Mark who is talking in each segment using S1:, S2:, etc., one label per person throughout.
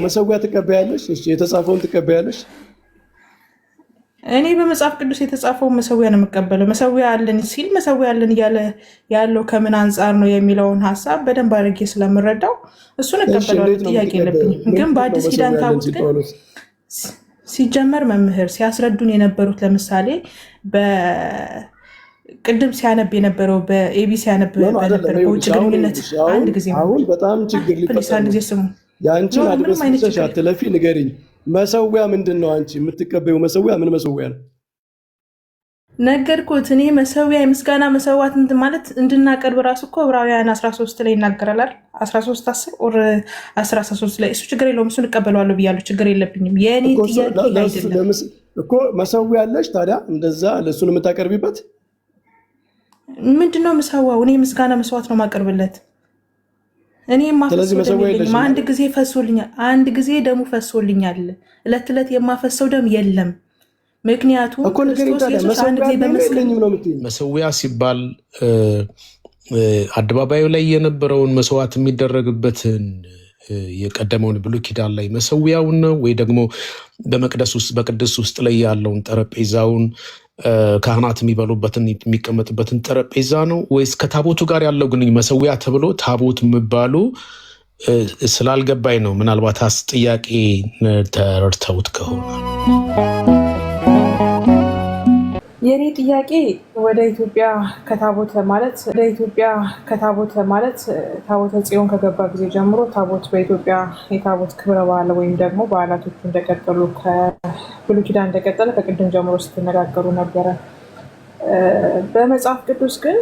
S1: መሰዊያ ትቀበያለሽ? እሺ የተጻፈውን ትቀበያለሽ?
S2: እኔ በመጽሐፍ ቅዱስ የተጻፈውን መሰዊያ ነው የምቀበለው። መሰዊያ አለን ሲል መሰዊያ አለን እያለ ያለው ከምን አንጻር ነው የሚለውን ሀሳብ በደንብ አድርጌ ስለምረዳው እሱን እቀበለዋለሁ። ጥያቄ የለብኝም። ግን በአዲስ ኪዳን ታቦት ግን ሲጀመር መምህር ሲያስረዱን የነበሩት ለምሳሌ ቅድም ሲያነብ የነበረው በኤቢ ሲያነብ በነበረ በውጭ ግንኙነት አንድ ጊዜ
S1: አሁን በጣም ችግር
S2: አንድ ጊዜ ስሙ
S1: የአንቺን አድረስ አትለፊ፣ ንገሪኝ። መሰዊያ ምንድን ነው? አንቺ የምትቀበዩ መሰዊያ ምን መሰዊያ ነው?
S2: ነገርኩት። እኔ መሰዊያ የምስጋና መሰዋት ማለት እንድናቀርብ ራሱ እኮ ዕብራውያን 13 ላይ ይናገራል። 13:10 ኦር 13 ላይ እሱ ችግር የለውም፣ እሱን እቀበለዋለሁ ብያለሁ። ችግር የለብኝም። የእኔ ጥያቄ አይደለም
S1: እኮ መሰዊያ አለሽ። ታዲያ እንደዛ ለእሱን የምታቀርቢበት
S2: ምንድነው? መሰዋው እኔ ምስጋና መስዋዕት ነው የማቀርብለት። እኔ የማፈሰው አንድ ጊዜ ፈሶልኛል፣ አንድ ጊዜ ደሙ ፈሶልኛል። እለት እለት የማፈሰው ደም የለም። ምክንያቱም ክርስቶስ ኢየሱስ አንድ ጊዜ
S3: መሰዊያ ሲባል አደባባዩ ላይ የነበረውን መስዋዕት የሚደረግበትን የቀደመውን ብሉይ ኪዳን ላይ መሰዊያውን ነው ወይ ደግሞ በመቅደስ ውስጥ በቅድስ ውስጥ ላይ ያለውን ጠረጴዛውን ካህናት የሚበሉበትን የሚቀመጥበትን ጠረጴዛ ነው ወይስ ከታቦቱ ጋር ያለው ግን መሰዊያ ተብሎ ታቦት የሚባሉ ስላልገባኝ ነው። ምናልባት ጥያቄ ተረድተውት ከሆነ
S2: የኔ ጥያቄ ወደ ኢትዮጵያ ከታቦተ ማለት ታቦተ ጽዮን ከገባ ጊዜ ጀምሮ ታቦት በኢትዮጵያ የታቦት ክብረ በዓል ወይም ደግሞ በዓላቶቹ እንደቀጠሉ ከብሉይ ኪዳን እንደቀጠለ ከቅድም ጀምሮ ስትነጋገሩ ነበረ። በመጽሐፍ ቅዱስ ግን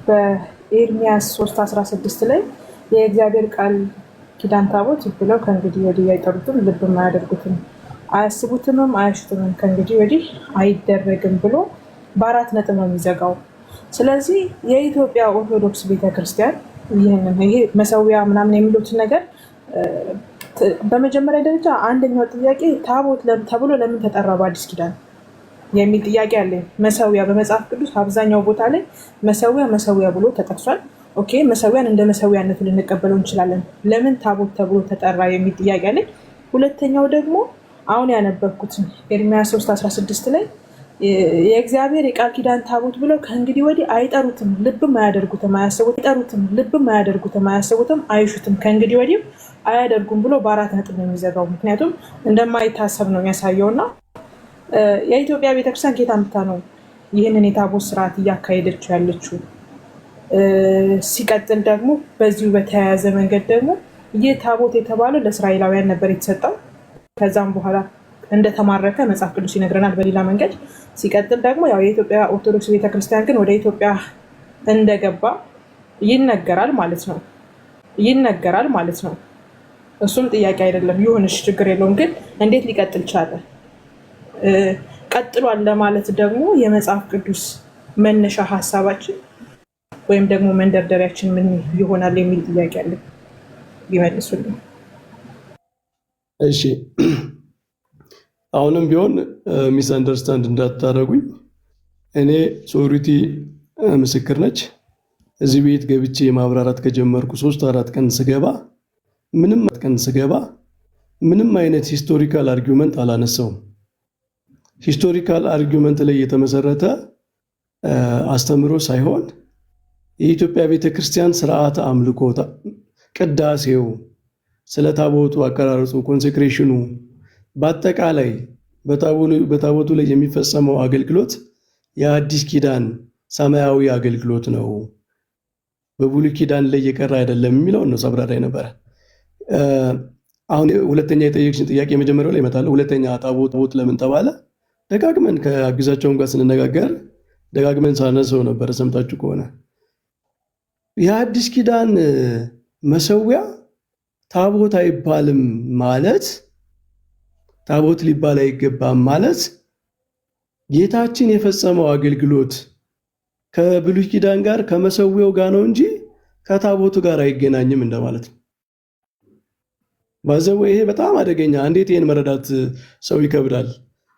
S2: በኤርሚያስ 3:16 ላይ የእግዚአብሔር ቃል ኪዳን ታቦት ብለው ከእንግዲህ ወዲህ አይጠሩትም፣ ልብም አያደርጉትም፣ አያስቡትምም፣ አያሽቱምም፣ ከእንግዲህ ወዲህ አይደረግም ብሎ በ4 ነጥብ ነው የሚዘጋው። ስለዚህ የኢትዮጵያ ኦርቶዶክስ ቤተክርስቲያን ይሄ መሰዊያ ምናምን የሚሉትን ነገር በመጀመሪያ ደረጃ አንደኛው ጥያቄ ታቦት ተብሎ ለምን ተጠራ በአዲስ ኪዳን የሚል ጥያቄ አለኝ። መሰዊያ በመጽሐፍ ቅዱስ አብዛኛው ቦታ ላይ መሰዊያ ብሎ ተጠቅሷል። ኦኬ፣ መሰዊያን እንደ መሰዊያነቱ ልንቀበለው እንችላለን። ለምን ታቦት ተብሎ ተጠራ የሚል ጥያቄ አለኝ። ሁለተኛው ደግሞ አሁን ያነበብኩትን ኤርሚያስ 3:16 ላይ የእግዚአብሔር የቃል ኪዳን ታቦት ብለው ከእንግዲህ ወዲህ አይጠሩትም፣ ልብም አያደርጉትም፣ አያስቡትም፣ አይሹትም፣ ከእንግዲህ ወዲህ አያደርጉም ብሎ በ4 ነጥብ ነው የሚዘጋው። ምክንያቱም እንደማይታሰብ ነው የሚያሳየውና የኢትዮጵያ ቤተክርስቲያን ጌታ ምታ ነው ይህንን የታቦት ስርዓት እያካሄደችው ያለችው። ሲቀጥል ደግሞ በዚሁ በተያያዘ መንገድ ደግሞ ይህ ታቦት የተባለው ለእስራኤላውያን ነበር የተሰጠው። ከዛም በኋላ እንደተማረከ መጽሐፍ ቅዱስ ይነግረናል በሌላ መንገድ። ሲቀጥል ደግሞ ያው የኢትዮጵያ ኦርቶዶክስ ቤተክርስቲያን ግን ወደ ኢትዮጵያ እንደገባ ይነገራል ማለት ነው። እሱም ጥያቄ አይደለም። ይሁንሽ፣ ችግር የለውም። ግን እንዴት ሊቀጥል ቻለ? ቀጥሏል ለማለት ደግሞ የመጽሐፍ ቅዱስ መነሻ ሀሳባችን ወይም ደግሞ መንደርደሪያችን ምን ይሆናል የሚል ጥያቄ አለ። ቢመልሱልኝ።
S1: እሺ፣ አሁንም ቢሆን ሚስ አንደርስታንድ እንዳታደርጉኝ። እኔ ሶሪቲ ምስክር ነች። እዚህ ቤት ገብቼ ማብራራት ከጀመርኩ 3-4 ቀን ስገባ ምንም አይነት ሂስቶሪካል አርጊውመንት አላነሳውም። ሂስቶሪካል አርጊውመንት ላይ የተመሰረተ አስተምሮ ሳይሆን የኢትዮጵያ ቤተክርስቲያን ስርዓተ አምልኮ፣ ቅዳሴው፣ ስለ ታቦቱ አቀራረጹ፣ ኮንሴክሬሽኑ፣ በአጠቃላይ በታቦቱ ላይ የሚፈጸመው አገልግሎት የአዲስ ኪዳን ሰማያዊ አገልግሎት ነው፣ በብሉይ ኪዳን ላይ የቀረ አይደለም የሚለው ነው ሳብራራ ነበረ። አሁን ሁለተኛ የጠየቅሽን ጥያቄ የመጀመሪያው ላይ እመጣለሁ። ሁለተኛ ታቦት ለምን ተባለ? ደጋግመን ከአግዛቸውም ጋር ስንነጋገር ደጋግመን ሳነሰው ነበር። ሰምታችሁ ከሆነ የአዲስ ኪዳን መሰዊያ ታቦት አይባልም ማለት፣ ታቦት ሊባል አይገባም ማለት ጌታችን የፈጸመው አገልግሎት ከብሉይ ኪዳን ጋር ከመሰዊያው ጋር ነው እንጂ ከታቦቱ ጋር አይገናኝም እንደማለት ነው። ባዘው ይሄ በጣም አደገኛ። እንዴት ይሄን መረዳት ሰው ይከብዳል።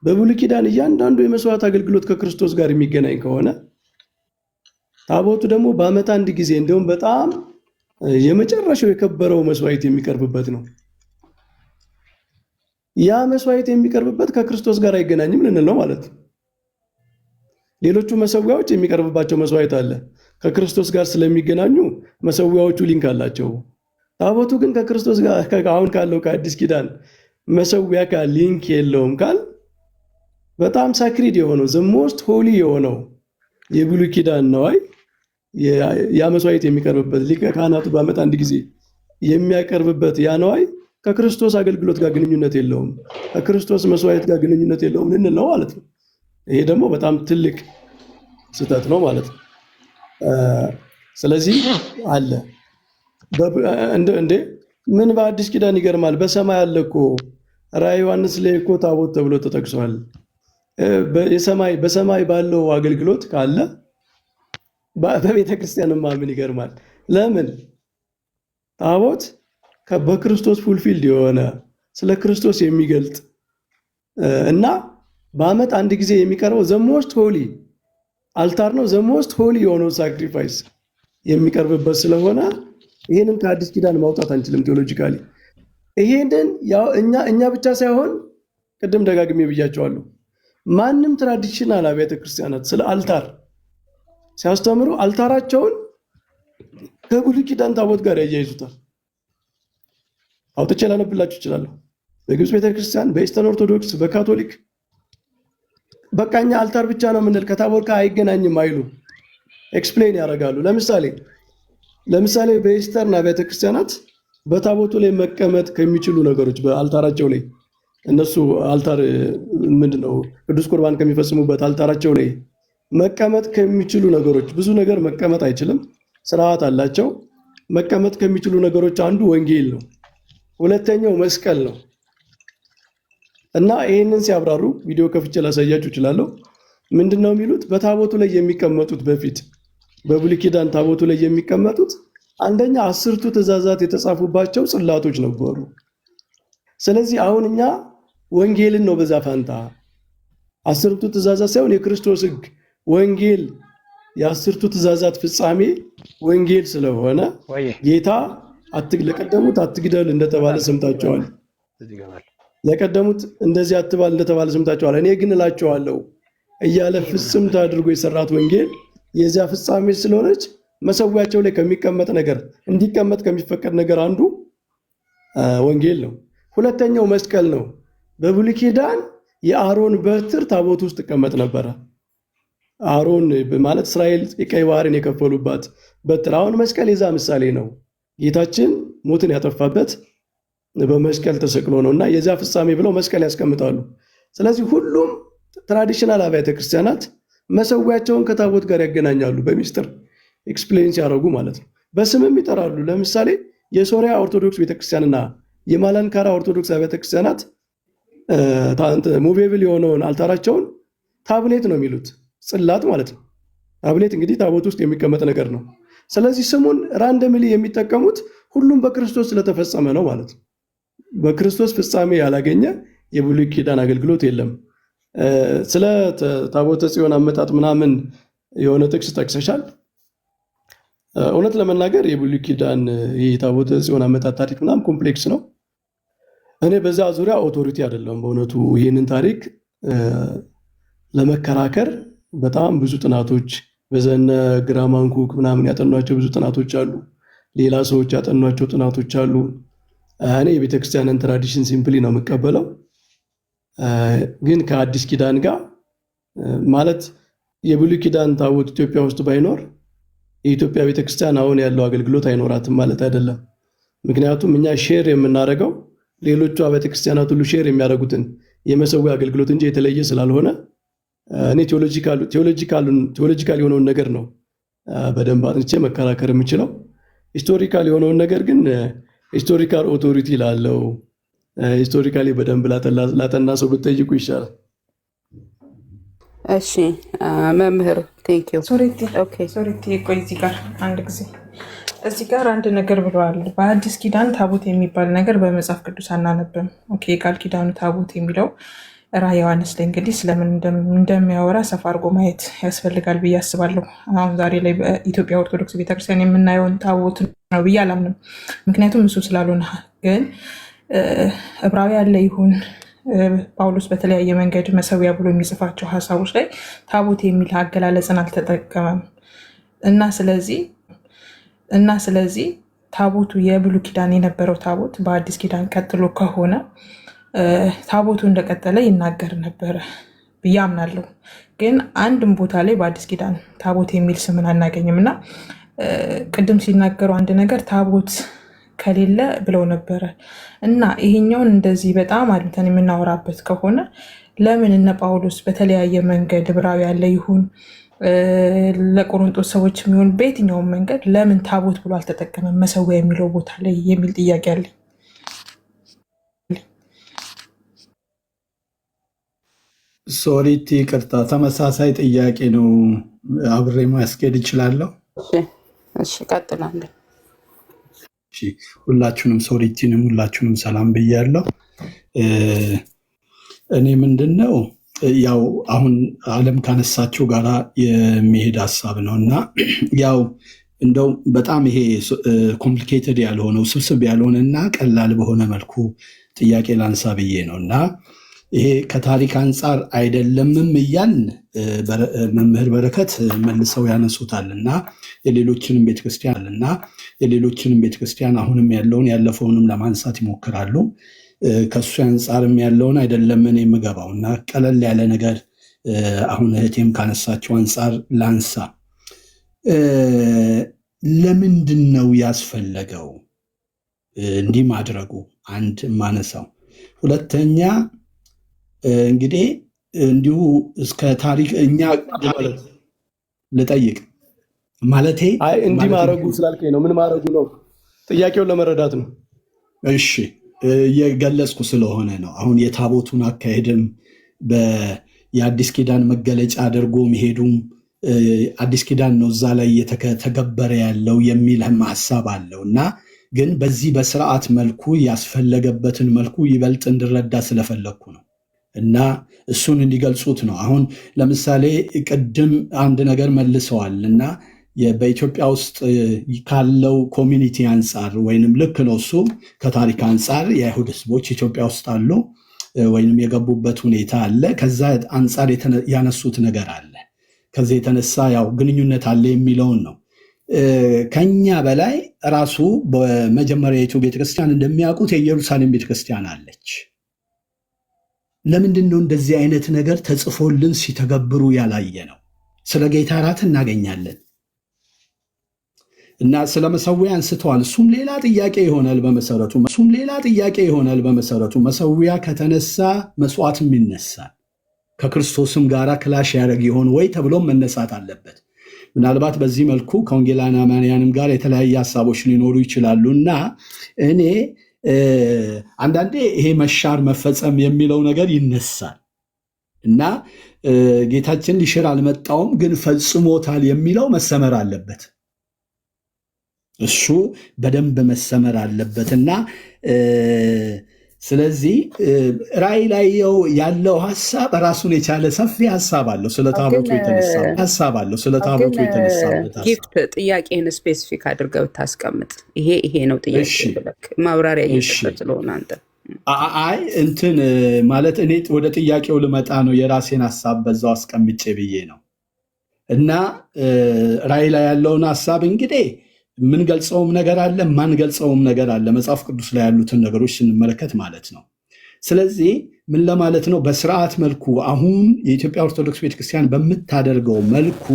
S1: በብሉይ ኪዳን እያንዳንዱ የመስዋዕት አገልግሎት ከክርስቶስ ጋር የሚገናኝ ከሆነ ታቦቱ ደግሞ በዓመት አንድ ጊዜ እንደውም በጣም የመጨረሻው የከበረው መስዋዕት የሚቀርብበት ነው። ያ መስዋዕት የሚቀርብበት ከክርስቶስ ጋር አይገናኝም ልንል ነው ማለት ነው። ሌሎቹ መሰዊያዎች የሚቀርብባቸው መስዋዕት አለ። ከክርስቶስ ጋር ስለሚገናኙ መሰዊያዎቹ ሊንክ አላቸው። ታቦቱ ግን ከክርስቶስ ጋር አሁን ካለው ከአዲስ ኪዳን መሰዊያ ጋር ሊንክ የለውም ካል በጣም ሳክሪድ የሆነው ዘሞስት ሆሊ የሆነው የብሉይ ኪዳን ነዋይ ያ መስዋዕት የሚቀርብበት ሊቀ ካህናቱ በዓመት አንድ ጊዜ የሚያቀርብበት ያ ነዋይ ከክርስቶስ አገልግሎት ጋር ግንኙነት የለውም፣ ከክርስቶስ መስዋዕት ጋር ግንኙነት የለውም ልንል ነው ማለት ነው። ይሄ ደግሞ በጣም ትልቅ ስህተት ነው ማለት ነው። ስለዚህ አለ እንዴ ምን በአዲስ ኪዳን ይገርማል። በሰማይ አለ እኮ ራዕየ ዮሐንስ ላይ እኮ ታቦት ተብሎ ተጠቅሷል። በሰማይ ባለው አገልግሎት ካለ በቤተ ክርስቲያንማ ምን ይገርማል? ለምን ታቦት በክርስቶስ ፉልፊልድ የሆነ ስለ ክርስቶስ የሚገልጥ እና በዓመት አንድ ጊዜ የሚቀርበው ዘሞስት ሆሊ አልታር ነው። ዘሞስት ሆሊ የሆነው ሳክሪፋይስ የሚቀርብበት ስለሆነ ይህንን ከአዲስ ኪዳን ማውጣት አንችልም ቴዎሎጂካሊ። ይሄንን እኛ ብቻ ሳይሆን ቅድም ደጋግሜ ብያቸዋለሁ፣ ማንም ትራዲሽናል አብያተ ክርስቲያናት ስለ አልታር ሲያስተምሩ አልታራቸውን ከብሉይ ኪዳን ታቦት ጋር ያያይዙታል። አውጥቼ ላነብላችሁ እችላለሁ። በግብፅ ቤተክርስቲያን፣ በኢስተርን ኦርቶዶክስ፣ በካቶሊክ በቃኛ አልታር ብቻ ነው የምንል ከታቦት ጋር አይገናኝም አይሉ ኤክስፕሌን ያደርጋሉ። ለምሳሌ በኢስተርን አብያተ ክርስቲያናት በታቦቱ ላይ መቀመጥ ከሚችሉ ነገሮች በአልታራቸው ላይ እነሱ አልታር ምንድነው ቅዱስ ቁርባን ከሚፈጽሙበት አልታራቸው ላይ መቀመጥ ከሚችሉ ነገሮች ብዙ ነገር መቀመጥ አይችልም፣ ስርዓት አላቸው። መቀመጥ ከሚችሉ ነገሮች አንዱ ወንጌል ነው፣ ሁለተኛው መስቀል ነው። እና ይህንን ሲያብራሩ ቪዲዮ ከፍቼ ላሳያችሁ እችላለሁ። ምንድነው የሚሉት? በታቦቱ ላይ የሚቀመጡት በፊት በብሉይ ኪዳን ታቦቱ ላይ የሚቀመጡት አንደኛ 10ቱ ትእዛዛት የተጻፉባቸው ጽላቶች ነበሩ። ስለዚህ አሁን እኛ ወንጌልን ነው በዛ ፋንታ 10ቱ ትእዛዛት ሳይሆን የክርስቶስ ሕግ ወንጌል የ10ቱ ትእዛዛት ፍጻሜ ወንጌል ስለሆነ ጌታ ለቀደሙት አትግደል እንደተባለ ሰምታችኋል፣ ለቀደሙት እንደዚህ አትባል እንደተባለ ሰምታችኋል፣ እኔ ግን እላችኋለሁ እያለ ፍጽምት አድርጎ የሰራት ወንጌል የዚያ ፍጻሜ ስለሆነች መሰዊያቸው ላይ ከሚቀመጥ ነገር እንዲቀመጥ ከሚፈቀድ ነገር አንዱ ወንጌል ነው። ሁለተኛው መስቀል ነው። በብሉይ ኪዳን የአሮን በትር ታቦት ውስጥ ይቀመጥ ነበረ። አሮን ማለት እስራኤል የቀይ ባህርን የከፈሉባት በትር። አሁን መስቀል የዛ ምሳሌ ነው። ጌታችን ሞትን ያጠፋበት በመስቀል ተሰቅሎ ነው እና የዚያ ፍጻሜ ብለው መስቀል ያስቀምጣሉ። ስለዚህ ሁሉም ትራዲሽናል አብያተ ክርስቲያናት መሰዊያቸውን ከታቦት ጋር ያገናኛሉ፣ በሚስጥር ኤክስፕሌን ሲያደርጉ ማለት ነው። በስምም ይጠራሉ። ለምሳሌ የሶሪያ ኦርቶዶክስ ቤተክርስቲያንና የማላንካራ ኦርቶዶክስ ቤተክርስቲያናት ሙቬብል የሆነውን አልታራቸውን ታብሌት ነው የሚሉት፣ ጽላት ማለት ነው። ታብሌት እንግዲህ ታቦት ውስጥ የሚቀመጥ ነገር ነው። ስለዚህ ስሙን ራንደምሊ የሚጠቀሙት ሁሉም በክርስቶስ ስለተፈጸመ ነው ማለት ነው። በክርስቶስ ፍጻሜ ያላገኘ የብሉይ ኪዳን አገልግሎት የለም። ስለ ታቦተ ጽዮን አመጣጥ ምናምን የሆነ ጥቅስ ጠቅሰሻል። እውነት ለመናገር የብሉይ ኪዳን የታቦተ ጽዮን አመጣጥ ታሪክ ምናምን ኮምፕሌክስ ነው። እኔ በዛ ዙሪያ ኦቶሪቲ አይደለም በእውነቱ። ይህንን ታሪክ ለመከራከር በጣም ብዙ ጥናቶች በዘነ ግራማንኩክ ምናምን ያጠኗቸው ብዙ ጥናቶች አሉ። ሌላ ሰዎች ያጠኗቸው ጥናቶች አሉ። እኔ የቤተክርስቲያንን ትራዲሽን ሲምፕሊ ነው የምቀበለው። ግን ከአዲስ ኪዳን ጋር ማለት የብሉይ ኪዳን ታቦት ኢትዮጵያ ውስጥ ባይኖር የኢትዮጵያ ቤተክርስቲያን አሁን ያለው አገልግሎት አይኖራትም ማለት አይደለም። ምክንያቱም እኛ ሼር የምናደርገው ሌሎቹ ቤተክርስቲያናት ሁሉ ሼር የሚያደርጉትን የመሰዊያ አገልግሎት እንጂ የተለየ ስላልሆነ እኔ ቴዎሎጂካል የሆነውን ነገር ነው በደንብ አጥንቼ መከራከር የምችለው። ሂስቶሪካል የሆነውን ነገር ግን ሂስቶሪካል ኦቶሪቲ ላለው ሂስቶሪካሊ በደንብ ላጠና ሰው ብትጠይቁ ይሻላል።
S4: እሺ መምህር ቴንክ ዩ።
S2: ሶሪቲ ቆይ እዚህ ጋር አንድ ጊዜ እዚህ ጋር አንድ ነገር ብለዋል። በአዲስ ኪዳን ታቦት የሚባል ነገር በመጽሐፍ ቅዱስ አናነብም። ኦኬ ቃል ኪዳኑ ታቦት የሚለው ራዕየ ዮሐንስ ላይ እንግዲህ ስለምን እንደሚያወራ ሰፋ አድርጎ ማየት ያስፈልጋል ብዬ አስባለሁ። አሁን ዛሬ ላይ በኢትዮጵያ ኦርቶዶክስ ቤተክርስቲያን የምናየውን ታቦት ነው ብዬ አላምንም፣ ምክንያቱም እሱ ስላልሆነ። ግን ዕብራውያን ላይ ይሁን ጳውሎስ በተለያየ መንገድ መሰዊያ ብሎ የሚጽፋቸው ሀሳቦች ላይ ታቦት የሚል አገላለጽን አልተጠቀመም እና ስለዚህ ታቦቱ የብሉይ ኪዳን የነበረው ታቦት በአዲስ ኪዳን ቀጥሎ ከሆነ ታቦቱ እንደቀጠለ ይናገር ነበረ ብዬ አምናለሁ። ግን አንድም ቦታ ላይ በአዲስ ኪዳን ታቦት የሚል ስምን አናገኝም እና ቅድም ሲናገሩ አንድ ነገር ታቦት ከሌለ ብለው ነበረ እና ይሄኛውን እንደዚህ በጣም አድምተን የምናወራበት ከሆነ ለምን እነ ጳውሎስ በተለያየ መንገድ ዕብራዊ ያለ ይሁን ለቆሮንቶስ ሰዎች የሚሆን በየትኛውም መንገድ ለምን ታቦት ብሎ አልተጠቀመም መሰዊያ የሚለው ቦታ ላይ የሚል ጥያቄ አለኝ።
S5: ሶሪቲ ይቅርታ፣ ተመሳሳይ ጥያቄ ነው። አብሬ ማስኬድ እችላለሁ?
S4: እሺ ቀጥላለሁ።
S5: ሁላችሁንም ሶሪቲንም ሁላችሁንም ሰላም ብያለሁ። እኔ ምንድን ነው ያው አሁን ዓለም ካነሳቸው ጋራ የሚሄድ ሀሳብ ነው እና ያው እንደው በጣም ይሄ ኮምፕሊኬትድ ያልሆነው ስብስብ ያልሆነ እና ቀላል በሆነ መልኩ ጥያቄ ላንሳ ብዬ ነው እና ይሄ ከታሪክ አንጻር አይደለምም እያልን መምህር በረከት መልሰው ያነሱታል እና የሌሎችንም ቤተክርስቲያን አሁንም ያለውን ያለፈውንም ለማንሳት ይሞክራሉ። ከሱ አንጻርም ያለውን አይደለምን የምገባው እና ቀለል ያለ ነገር አሁን እህቴም ካነሳቸው አንጻር ላንሳ። ለምንድን ነው ያስፈለገው እንዲህ ማድረጉ? አንድ ማነሳው። ሁለተኛ እንግዲህ እንዲሁ እስከ ታሪክ እኛ ልጠይቅ ማለቴ
S1: እንዲህ ማድረጉ ስላልከኝ ነው። ምን ማድረጉ ነው? ጥያቄውን ለመረዳት ነው።
S5: እሺ እየገለጽኩ ስለሆነ ነው። አሁን የታቦቱን አካሄድም የአዲስ ኪዳን መገለጫ አድርጎ መሄዱም አዲስ ኪዳን ነው እዛ ላይ እየተገበረ ያለው የሚል ሀሳብ አለው እና ግን በዚህ በስርዓት መልኩ ያስፈለገበትን መልኩ ይበልጥ እንድረዳ ስለፈለግኩ ነው እና እሱን እንዲገልጹት ነው። አሁን ለምሳሌ ቅድም አንድ ነገር መልሰዋል እና በኢትዮጵያ ውስጥ ካለው ኮሚኒቲ አንጻር ወይንም ልክ ነው እሱ ከታሪክ አንጻር የአይሁድ ህዝቦች ኢትዮጵያ ውስጥ አሉ ወይንም የገቡበት ሁኔታ አለ። ከዛ አንጻር ያነሱት ነገር አለ። ከዚህ የተነሳ ያው ግንኙነት አለ የሚለውን ነው። ከኛ በላይ ራሱ በመጀመሪያዊቱ ቤተክርስቲያን እንደሚያውቁት የኢየሩሳሌም ቤተክርስቲያን አለች። ለምንድን ነው እንደዚህ አይነት ነገር ተጽፎልን ሲተገብሩ ያላየ ነው? ስለ ጌታ እራት እናገኛለን እና ስለ መሰዊያ አንስተዋል። እሱም ሌላ ጥያቄ ይሆናል በመሰረቱ መሰዊያ ከተነሳ መስዋዕትም ይነሳል። ከክርስቶስም ጋር ክላሽ ያደርግ ይሆን ወይ ተብሎም መነሳት አለበት። ምናልባት በዚህ መልኩ ከወንጌላውያን አማንያንም ጋር የተለያየ ሀሳቦች ሊኖሩ ይችላሉ እና እኔ አንዳንዴ ይሄ መሻር መፈጸም የሚለው ነገር ይነሳል እና ጌታችን ሊሽር አልመጣውም ግን ፈጽሞታል የሚለው መሰመር አለበት። እሱ በደንብ መሰመር አለበትና ስለዚህ ራእይ ላይ ያለው ሐሳብ ራሱን የቻለ ሰፊ ሐሳብ አለው። ስለ ታቦቱ የተነሳበት
S4: ጊፍት ጥያቄን ስፔሲፊክ አድርገው ታስቀምጥ። ይሄ ነው ጥያቄ ብለክ ማብራሪያ እየሰጠ ስለሆነ አንተ
S5: አይ እንትን ማለት እኔ ወደ ጥያቄው ልመጣ ነው። የራሴን ሐሳብ በዛው አስቀምጬ ብዬ ነው እና ራእይ ላይ ያለውን ሐሳብ እንግዲህ ምን ገልጸውም ነገር አለ፣ ማን ገልጸውም ነገር አለ። መጽሐፍ ቅዱስ ላይ ያሉትን ነገሮች ስንመለከት ማለት ነው። ስለዚህ ምን ለማለት ነው? በስርዓት መልኩ አሁን የኢትዮጵያ ኦርቶዶክስ ቤተክርስቲያን በምታደርገው መልኩ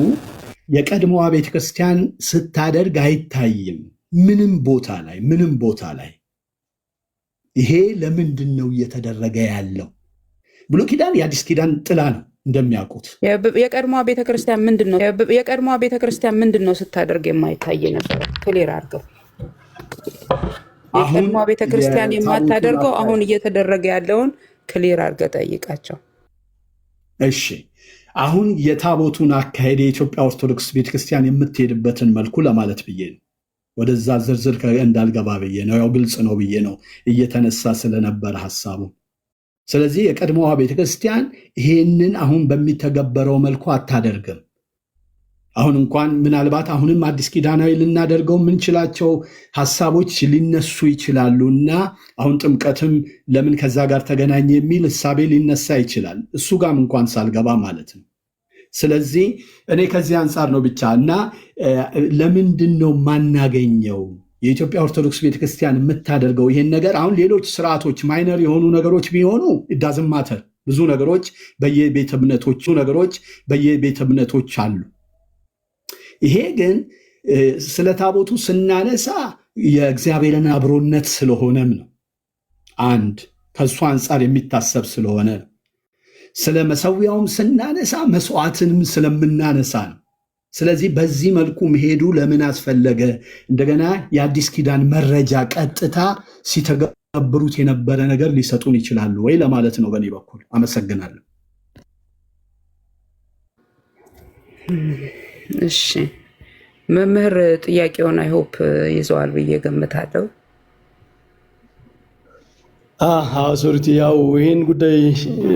S5: የቀድሞዋ ቤተክርስቲያን ስታደርግ አይታይም ምንም ቦታ ላይ። ይሄ ለምንድን ነው እየተደረገ ያለው? ብሉይ ኪዳን የአዲስ ኪዳን ጥላ ነው እንደሚያውቁት።
S4: የቀድሞዋ ቤተክርስቲያን ምንድን ነው ስታደርግ የማይታይ ነበር? ክሊር አድርገው። የቀድሞዋ ቤተክርስቲያን የማታደርገው አሁን እየተደረገ ያለውን ክሊር አድርገህ ጠይቃቸው።
S5: እሺ አሁን የታቦቱን አካሄድ የኢትዮጵያ ኦርቶዶክስ ቤተክርስቲያን የምትሄድበትን መልኩ ለማለት ብዬ ነው። ወደዛ ዝርዝር እንዳልገባ ብዬ ነው። ያው ግልጽ ነው ብዬ ነው እየተነሳ ስለነበረ ሐሳቡ። ስለዚህ የቀድሞዋ ቤተክርስቲያን ይሄንን አሁን በሚተገበረው መልኩ አታደርግም። አሁን እንኳን ምናልባት አሁንም አዲስ ኪዳናዊ ልናደርገው የምንችላቸው ሀሳቦች ሊነሱ ይችላሉ እና አሁን ጥምቀትም ለምን ከዛ ጋር ተገናኘ የሚል እሳቤ ሊነሳ ይችላል፣ እሱ ጋም እንኳን ሳልገባ ማለት ነው። ስለዚህ እኔ ከዚህ አንጻር ነው ብቻ እና ለምንድን ነው ማናገኘው የኢትዮጵያ ኦርቶዶክስ ቤተክርስቲያን የምታደርገው ይሄን ነገር? አሁን ሌሎች ስርዓቶች ማይነር የሆኑ ነገሮች ቢሆኑ ኢዳዝንት ማተር፣ ብዙ ነገሮች በየቤተ እምነቶች አሉ። ይሄ ግን ስለ ታቦቱ ስናነሳ የእግዚአብሔርን አብሮነት ስለሆነም ነው። አንድ ከእሱ አንጻር የሚታሰብ ስለሆነ ነው። ስለ መሰዊያውም ስናነሳ መስዋዕትንም ስለምናነሳ ነው። ስለዚህ በዚህ መልኩ መሄዱ ለምን አስፈለገ? እንደገና የአዲስ ኪዳን መረጃ ቀጥታ ሲተገብሩት የነበረ ነገር ሊሰጡን ይችላሉ ወይ ለማለት ነው በእኔ በኩል። አመሰግናለሁ።
S4: እሺ መምህር ጥያቄውን አይሆፕ ይዘዋል ብዬ ገምታለሁ።
S1: ሶሪቲ ያው ይህን ጉዳይ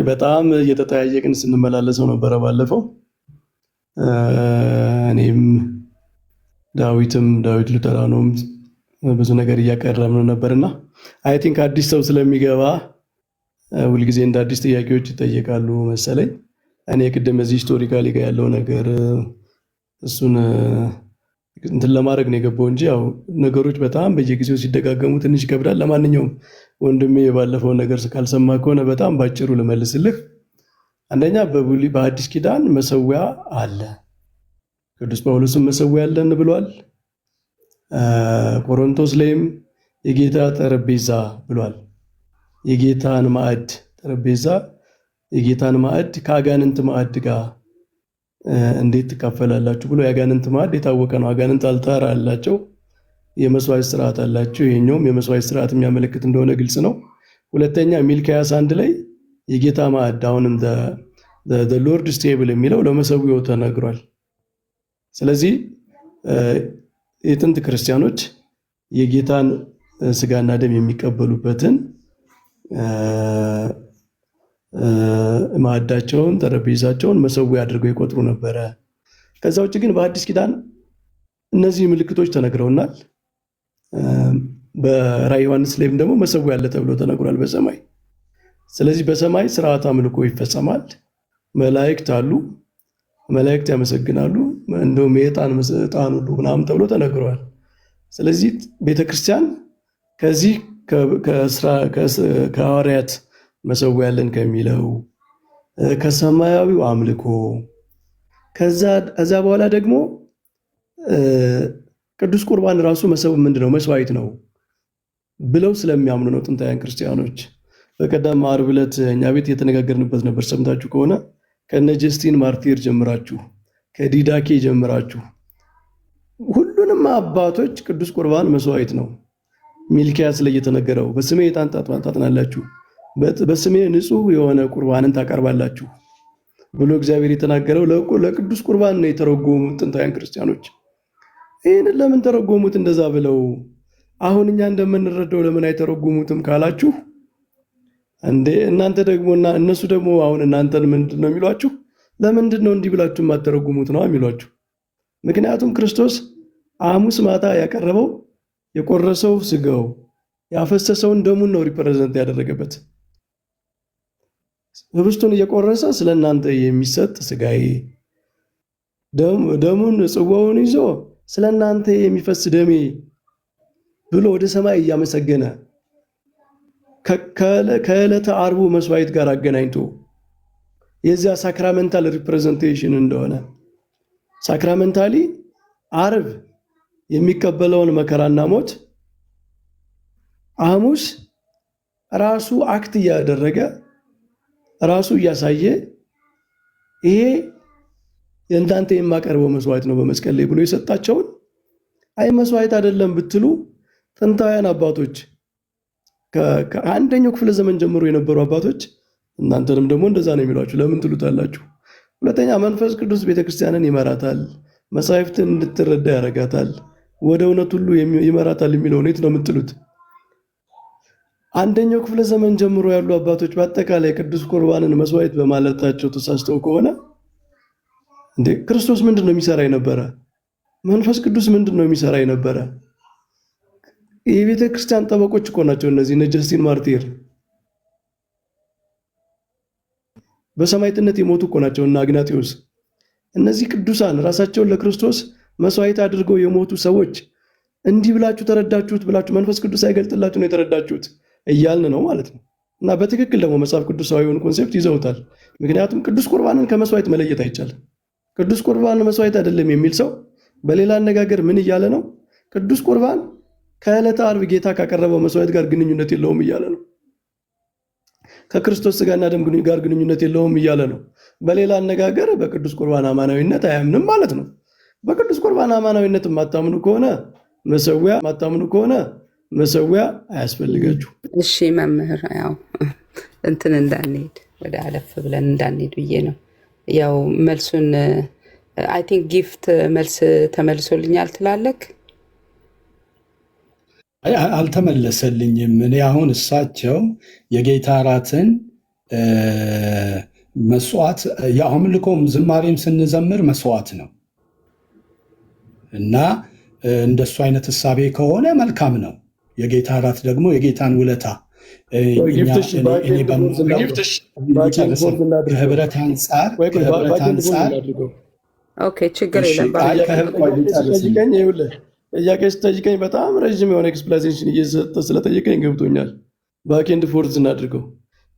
S1: በጣም እየተጠያየቅን ስንመላለሰው ነበረ ባለፈው። እኔም ዳዊት ሉተራኖም ብዙ ነገር እያቀረብን ነበርና አይ ቲንክ አዲስ ሰው ስለሚገባ ሁልጊዜ እንደ አዲስ ጥያቄዎች ይጠየቃሉ መሰለኝ። እኔ ቅድም እዚህ ሂስቶሪካሊ ጋር ያለው ነገር እሱን እንትን ለማድረግ ነው የገባው እንጂ ያው ነገሮች በጣም በየጊዜው ሲደጋገሙ ትንሽ ይከብዳል። ለማንኛውም ወንድሜ የባለፈው ነገር ካልሰማ ከሆነ በጣም ባጭሩ ልመልስልህ። አንደኛ በአዲስ ኪዳን መሰዊያ አለ። ቅዱስ ጳውሎስም መሰዊያ አለን ብሏል። ቆሮንቶስ ላይም የጌታ ጠረጴዛ ብሏል። የጌታን ማዕድ ጠረጴዛ፣ የጌታን ማዕድ ከአጋንንት ማዕድ ጋር እንዴት ትካፈላላችሁ ብሎ የአጋንንት ማዕድ የታወቀ ነው። አጋንንት አልታር አላቸው፣ የመስዋዕት ስርዓት አላቸው። ይሄኛውም የመስዋዕት ስርዓት የሚያመለክት እንደሆነ ግልጽ ነው። ሁለተኛ ሚልክያስ 1 ላይ የጌታ ማዕድ አሁንም ሎርድስ ቴብል የሚለው ለመሰዊያው ተነግሯል። ስለዚህ የጥንት ክርስቲያኖች የጌታን ስጋና ደም የሚቀበሉበትን ማዕዳቸውን ጠረጴዛቸውን መሰዊያ አድርገው ይቆጥሩ ነበረ። ከዛ ውጭ ግን በአዲስ ኪዳን እነዚህ ምልክቶች ተነግረውናል። በራዕየ ዮሐንስ ላይም ደግሞ መሰዊያ አለ ተብሎ ተነግሯል በሰማይ። ስለዚህ በሰማይ ስርዓት አምልኮ ይፈጸማል። መላእክት አሉ፣ መላእክት ያመሰግናሉ፣ እንደውም የዕጣን ሁሉ ምናምን ተብሎ ተነግረዋል። ስለዚህ ቤተክርስቲያን ከዚህ ከሐዋርያት መሰዊያ አለን ከሚለው ከሰማያዊው አምልኮ ከዛ በኋላ ደግሞ ቅዱስ ቁርባን ራሱ ምንድነው መስዋዕት ነው ብለው ስለሚያምኑ ነው ጥንታውያን ክርስቲያኖች። በቀደም ዓርብ ዕለት እኛ ቤት የተነጋገርንበት ነበር። ሰምታችሁ ከሆነ ከነ ጀስቲን ማርቲር ጀምራችሁ ከዲዳኬ ጀምራችሁ ሁሉንም አባቶች ቅዱስ ቁርባን መስዋዕት ነው። ሚልክያስ ላይ የተነገረው በስሜ ዕጣን ታጥናላችሁ፣ በስሜ ንጹህ የሆነ ቁርባንን ታቀርባላችሁ ብሎ እግዚአብሔር የተናገረው ለቅዱስ ቁርባን ነው የተረጎሙት ጥንታውያን ክርስቲያኖች። ይህንን ለምን ተረጎሙት እንደዛ ብለው? አሁን እኛ እንደምንረዳው ለምን አይተረጎሙትም ካላችሁ እንዴ እናንተ ደግሞና እነሱ ደግሞ አሁን እናንተን ምንድን ነው የሚሏችሁ? ለምንድን ነው እንዲህ ብላችሁ የማትተረጉሙት ነው የሚሏችሁ? ምክንያቱም ክርስቶስ ሐሙስ ማታ ያቀረበው የቆረሰው ስጋው ያፈሰሰውን ደሙን ነው ሪፕሬዘንት ያደረገበት። ህብስቱን እየቆረሰ ስለ እናንተ የሚሰጥ ስጋዬ፣ ደሙን ጽዋውን ይዞ ስለ እናንተ የሚፈስ ደሜ ብሎ ወደ ሰማይ እያመሰገነ ከዕለተ ዓርቡ መስዋዕት ጋር አገናኝቶ የዚያ ሳክራመንታል ሪፕሬዘንቴሽን እንደሆነ ሳክራመንታሊ ዓርብ የሚቀበለውን መከራና ሞት ሐሙስ ራሱ አክት እያደረገ ራሱ እያሳየ ይሄ የእናንተ የማቀርበው መስዋዕት ነው በመስቀል ላይ ብሎ የሰጣቸውን አይ መስዋዕት አይደለም ብትሉ ጥንታውያን አባቶች ከአንደኛው ክፍለ ዘመን ጀምሮ የነበሩ አባቶች እናንተንም ደግሞ እንደዛ ነው የሚሏችሁ። ለምን ትሉታላችሁ? ሁለተኛ መንፈስ ቅዱስ ቤተክርስቲያንን ይመራታል፣ መጻሕፍትን እንድትረዳ ያደርጋታል፣ ወደ እውነት ሁሉ ይመራታል የሚለው ነው የምትሉት። አንደኛው ክፍለ ዘመን ጀምሮ ያሉ አባቶች በአጠቃላይ ቅዱስ ቁርባንን መስዋዕት በማለታቸው ተሳስተው ከሆነ እንዴ ክርስቶስ ምንድነው የሚሰራ የነበረ? መንፈስ ቅዱስ ምንድነው የሚሰራ የነበረ? የቤተ ክርስቲያን ጠበቆች እኮ ናቸው እነዚህ እነ ጀስቲን ማርቲር በሰማዕትነት የሞቱ እኮ ናቸው እና አግናጢዮስ። እነዚህ ቅዱሳን ራሳቸውን ለክርስቶስ መስዋዕት አድርገው የሞቱ ሰዎች እንዲህ ብላችሁ ተረዳችሁት ብላችሁ መንፈስ ቅዱስ አይገልጥላችሁ ነው የተረዳችሁት እያልን ነው ማለት ነው። እና በትክክል ደግሞ መጽሐፍ ቅዱሳዊውን ኮንሴፕት ይዘውታል። ምክንያቱም ቅዱስ ቁርባንን ከመስዋዕት መለየት አይቻልም። ቅዱስ ቁርባን መስዋዕት አይደለም የሚል ሰው በሌላ አነጋገር ምን እያለ ነው? ቅዱስ ቁርባን ከዕለተ ዓርብ ጌታ ካቀረበው መስዋዕት ጋር ግንኙነት የለውም እያለ ነው። ከክርስቶስ ሥጋና ደም ጋር ግንኙነት የለውም እያለ ነው። በሌላ አነጋገር በቅዱስ ቁርባን አማናዊነት አያምንም ማለት ነው። በቅዱስ ቁርባን አማናዊነት የማታምኑ ከሆነ መሰዊያ አያስፈልጋችሁ።
S4: እሺ መምህር፣ ያው እንትን እንዳንሄድ ወደ አለፍ ብለን እንዳንሄድ ብዬ ነው። ያው መልሱን አይ ቲንክ ጊፍት መልስ ተመልሶልኛል ትላለክ?
S5: አልተመለሰልኝም። እኔ አሁን እሳቸው የጌታ እራትን መስዋዕት የአምልኮም ዝማሬም ስንዘምር መስዋዕት ነው እና እንደሱ አይነት እሳቤ ከሆነ መልካም ነው። የጌታ እራት ደግሞ የጌታን ውለታ ከህብረት አንጻር
S4: ችግር የለም።
S1: ጥያቄ ስጠይቀኝ በጣም ረዥም የሆነ ኤክስፕላኔሽን እየሰጠ ስለጠየቀኝ ገብቶኛል። ባክ ኤንድ ፎርዝ እናድርገው።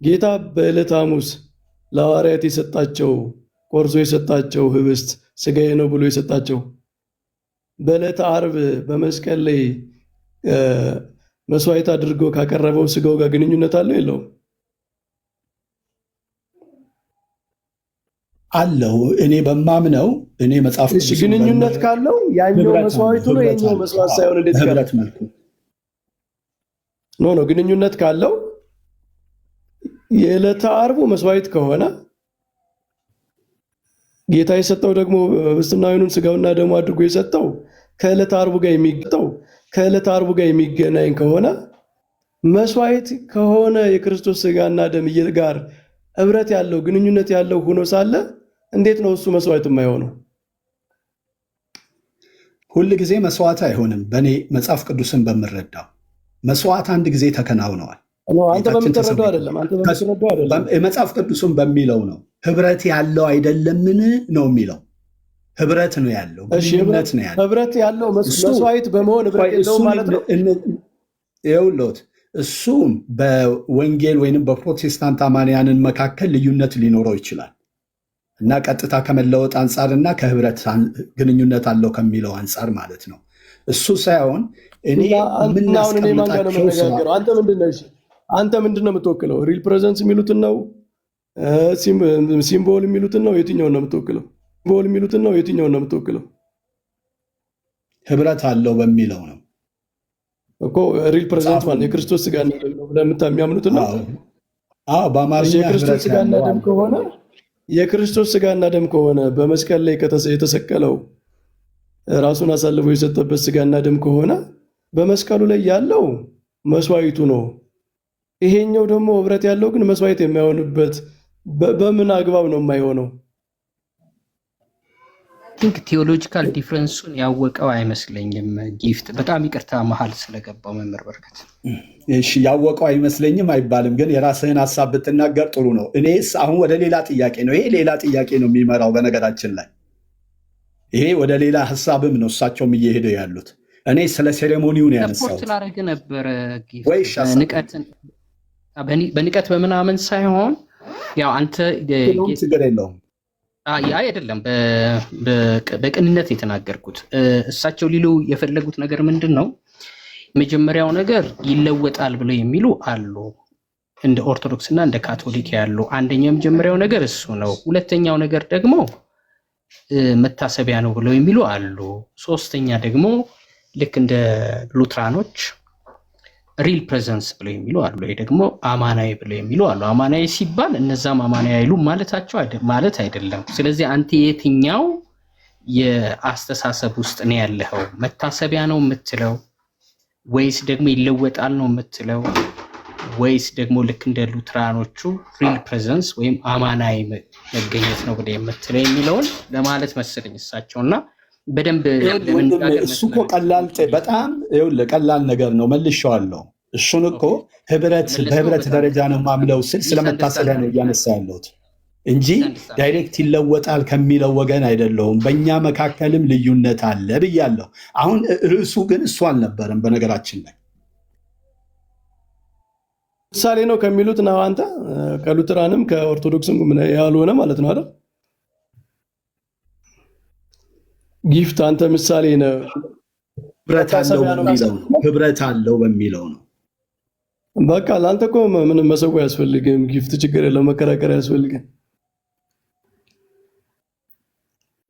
S1: ጌታ በዕለተ ሐሙስ ለሐዋርያት የሰጣቸው ቆርሶ የሰጣቸው ህብስት ሥጋዬ ነው ብሎ የሰጣቸው በዕለተ ዓርብ በመስቀል ላይ መስዋዕት አድርጎ ካቀረበው ሥጋው ጋር ግንኙነት አለው የለውም?
S5: አለው። እኔ በማምነው እኔ መጽሐፍ
S1: ግንኙነት ካለው ያኛው መስዋዕቱ ነው የኛው መስዋዕት ሳይሆን እንዴት
S5: ህብረት መልኩ
S1: ኖ ግንኙነት ካለው የዕለተ ዓርቡ መስዋዕት ከሆነ ጌታ የሰጠው ደግሞ ህብስትና ወይኑን ሥጋውና ደሙ አድርጎ የሰጠው ከዕለተ ዓርቡ ጋር የሚገናኝ ከሆነ መስዋዕት ከሆነ የክርስቶስ ሥጋና ደም ጋር ህብረት ያለው ግንኙነት ያለው ሆኖ ሳለ እንዴት ነው እሱ መስዋዕት የማይሆነው?
S5: ሁል ጊዜ መስዋዕት አይሆንም። በእኔ መጽሐፍ ቅዱስን በምረዳው መስዋዕት አንድ ጊዜ ተከናውነዋል።
S1: አንተ በምትረዳው አይደለም።
S5: መጽሐፍ ቅዱስን በሚለው ነው። ህብረት ያለው አይደለምን ነው የሚለው። ህብረት ነው ያለው፣ ግንኙነት ነው ያለው።
S1: ህብረት ያለው መስዋዕት በመሆን ህብረት የለው ማለት ነው።
S5: ይኸውልዎት እሱም በወንጌል ወይንም በፕሮቴስታንት አማንያንን መካከል ልዩነት ሊኖረው ይችላል እና ቀጥታ ከመለወጥ አንጻርና ከህብረት ግንኙነት አለው ከሚለው አንጻር ማለት ነው። እሱ ሳይሆን እኔ የምናስቀምጣቸው
S1: አንተ ምንድን ነው የምትወክለው? ሪል ፕሬዘንስ የሚሉትን ነው? ሲምቦል የሚሉትን ነው? የትኛውን ነው የምትወክለው? ሲምቦል የሚሉትን ነው? የትኛውን ነው የምትወክለው?
S5: ህብረት አለው በሚለው ነው
S1: እኮ ሪል ፕሬዘንት ማለት የክርስቶስ ሥጋና ደም ነው ብለህ የሚያምኑትን ነው?
S5: በአማርኛ
S1: የክርስቶስ ሥጋና ደም ከሆነ የክርስቶስ ሥጋና ደም ከሆነ በመስቀል ላይ የተሰቀለው ራሱን አሳልፎ የሰጠበት ሥጋና ደም ከሆነ በመስቀሉ ላይ ያለው መስዋዕቱ ነው። ይሄኛው ደግሞ ህብረት ያለው ግን መስዋዕት የማይሆንበት በምን አግባብ ነው የማይሆነው?
S6: ቲንክ ቴዎሎጂካል ዲፍረንሱን ያወቀው አይመስለኝም። ጊፍት በጣም ይቅርታ መሀል ስለገባው መምህር በረከት።
S5: እሺ ያወቀው አይመስለኝም አይባልም፣ ግን የራስህን ሀሳብ ብትናገር ጥሩ ነው። እኔስ አሁን ወደ ሌላ ጥያቄ ነው፣ ይሄ ሌላ ጥያቄ ነው የሚመራው። በነገራችን ላይ ይሄ ወደ ሌላ ሀሳብም ነው እሳቸውም እየሄደ ያሉት። እኔ ስለ ሴሬሞኒው ነው ያነሳሁት።
S6: ሰፖርት ላደርግ ነበረ በንቀት በምናምን ሳይሆን ያው አንተ
S5: ችግር የለውም
S6: አይደለም፣ በቅንነት የተናገርኩት። እሳቸው ሊሉ የፈለጉት ነገር ምንድን ነው? መጀመሪያው ነገር ይለወጣል ብለው የሚሉ አሉ፣ እንደ ኦርቶዶክስ እና እንደ ካቶሊክ ያሉ። አንደኛው የመጀመሪያው ነገር እሱ ነው። ሁለተኛው ነገር ደግሞ መታሰቢያ ነው ብለው የሚሉ አሉ። ሶስተኛ ደግሞ ልክ እንደ ሉትራኖች ሪል ፕሬዘንስ ብለው የሚሉ አሉ። ይሄ ደግሞ አማናዊ ብለው የሚሉ አሉ። አማናዊ ሲባል እነዛም አማናዊ አይሉ ማለታቸው ማለት አይደለም። ስለዚህ አንተ የትኛው የአስተሳሰብ ውስጥ ነው ያለኸው? መታሰቢያ ነው የምትለው ወይስ ደግሞ ይለወጣል ነው የምትለው? ወይስ ደግሞ ልክ እንደ ሉትራኖቹ ሪል ፕሬዘንስ ወይም አማናዊ መገኘት ነው ብለህ የምትለው የሚለውን ለማለት መሰለኝ እሳቸውና በደንብ
S5: እሱ እኮ በጣም ቀላል ነገር ነው። መልሼዋለሁ። እሱን እኮ በህብረት ደረጃ ነው ማምለው ስል ስለመታሰቢያ ነው እያነሳ ያለሁት እንጂ ዳይሬክት ይለወጣል ከሚለው ወገን አይደለሁም። በእኛ መካከልም ልዩነት አለ ብያለሁ። አሁን ርዕሱ ግን እሱ አልነበረም። በነገራችን ላይ
S1: ምሳሌ ነው ከሚሉት ነው አንተ ከሉትራንም ከኦርቶዶክስም ያልሆነ ማለት ነው አይደል? ጊፍት አንተ ምሳሌ ነው
S5: ህብረት አለው በሚለው ነው።
S1: በቃ ለአንተ እኮ ምንም መሰዊያ አያስፈልግም። ጊፍት ችግር የለው፣ መከራከር አያስፈልግም።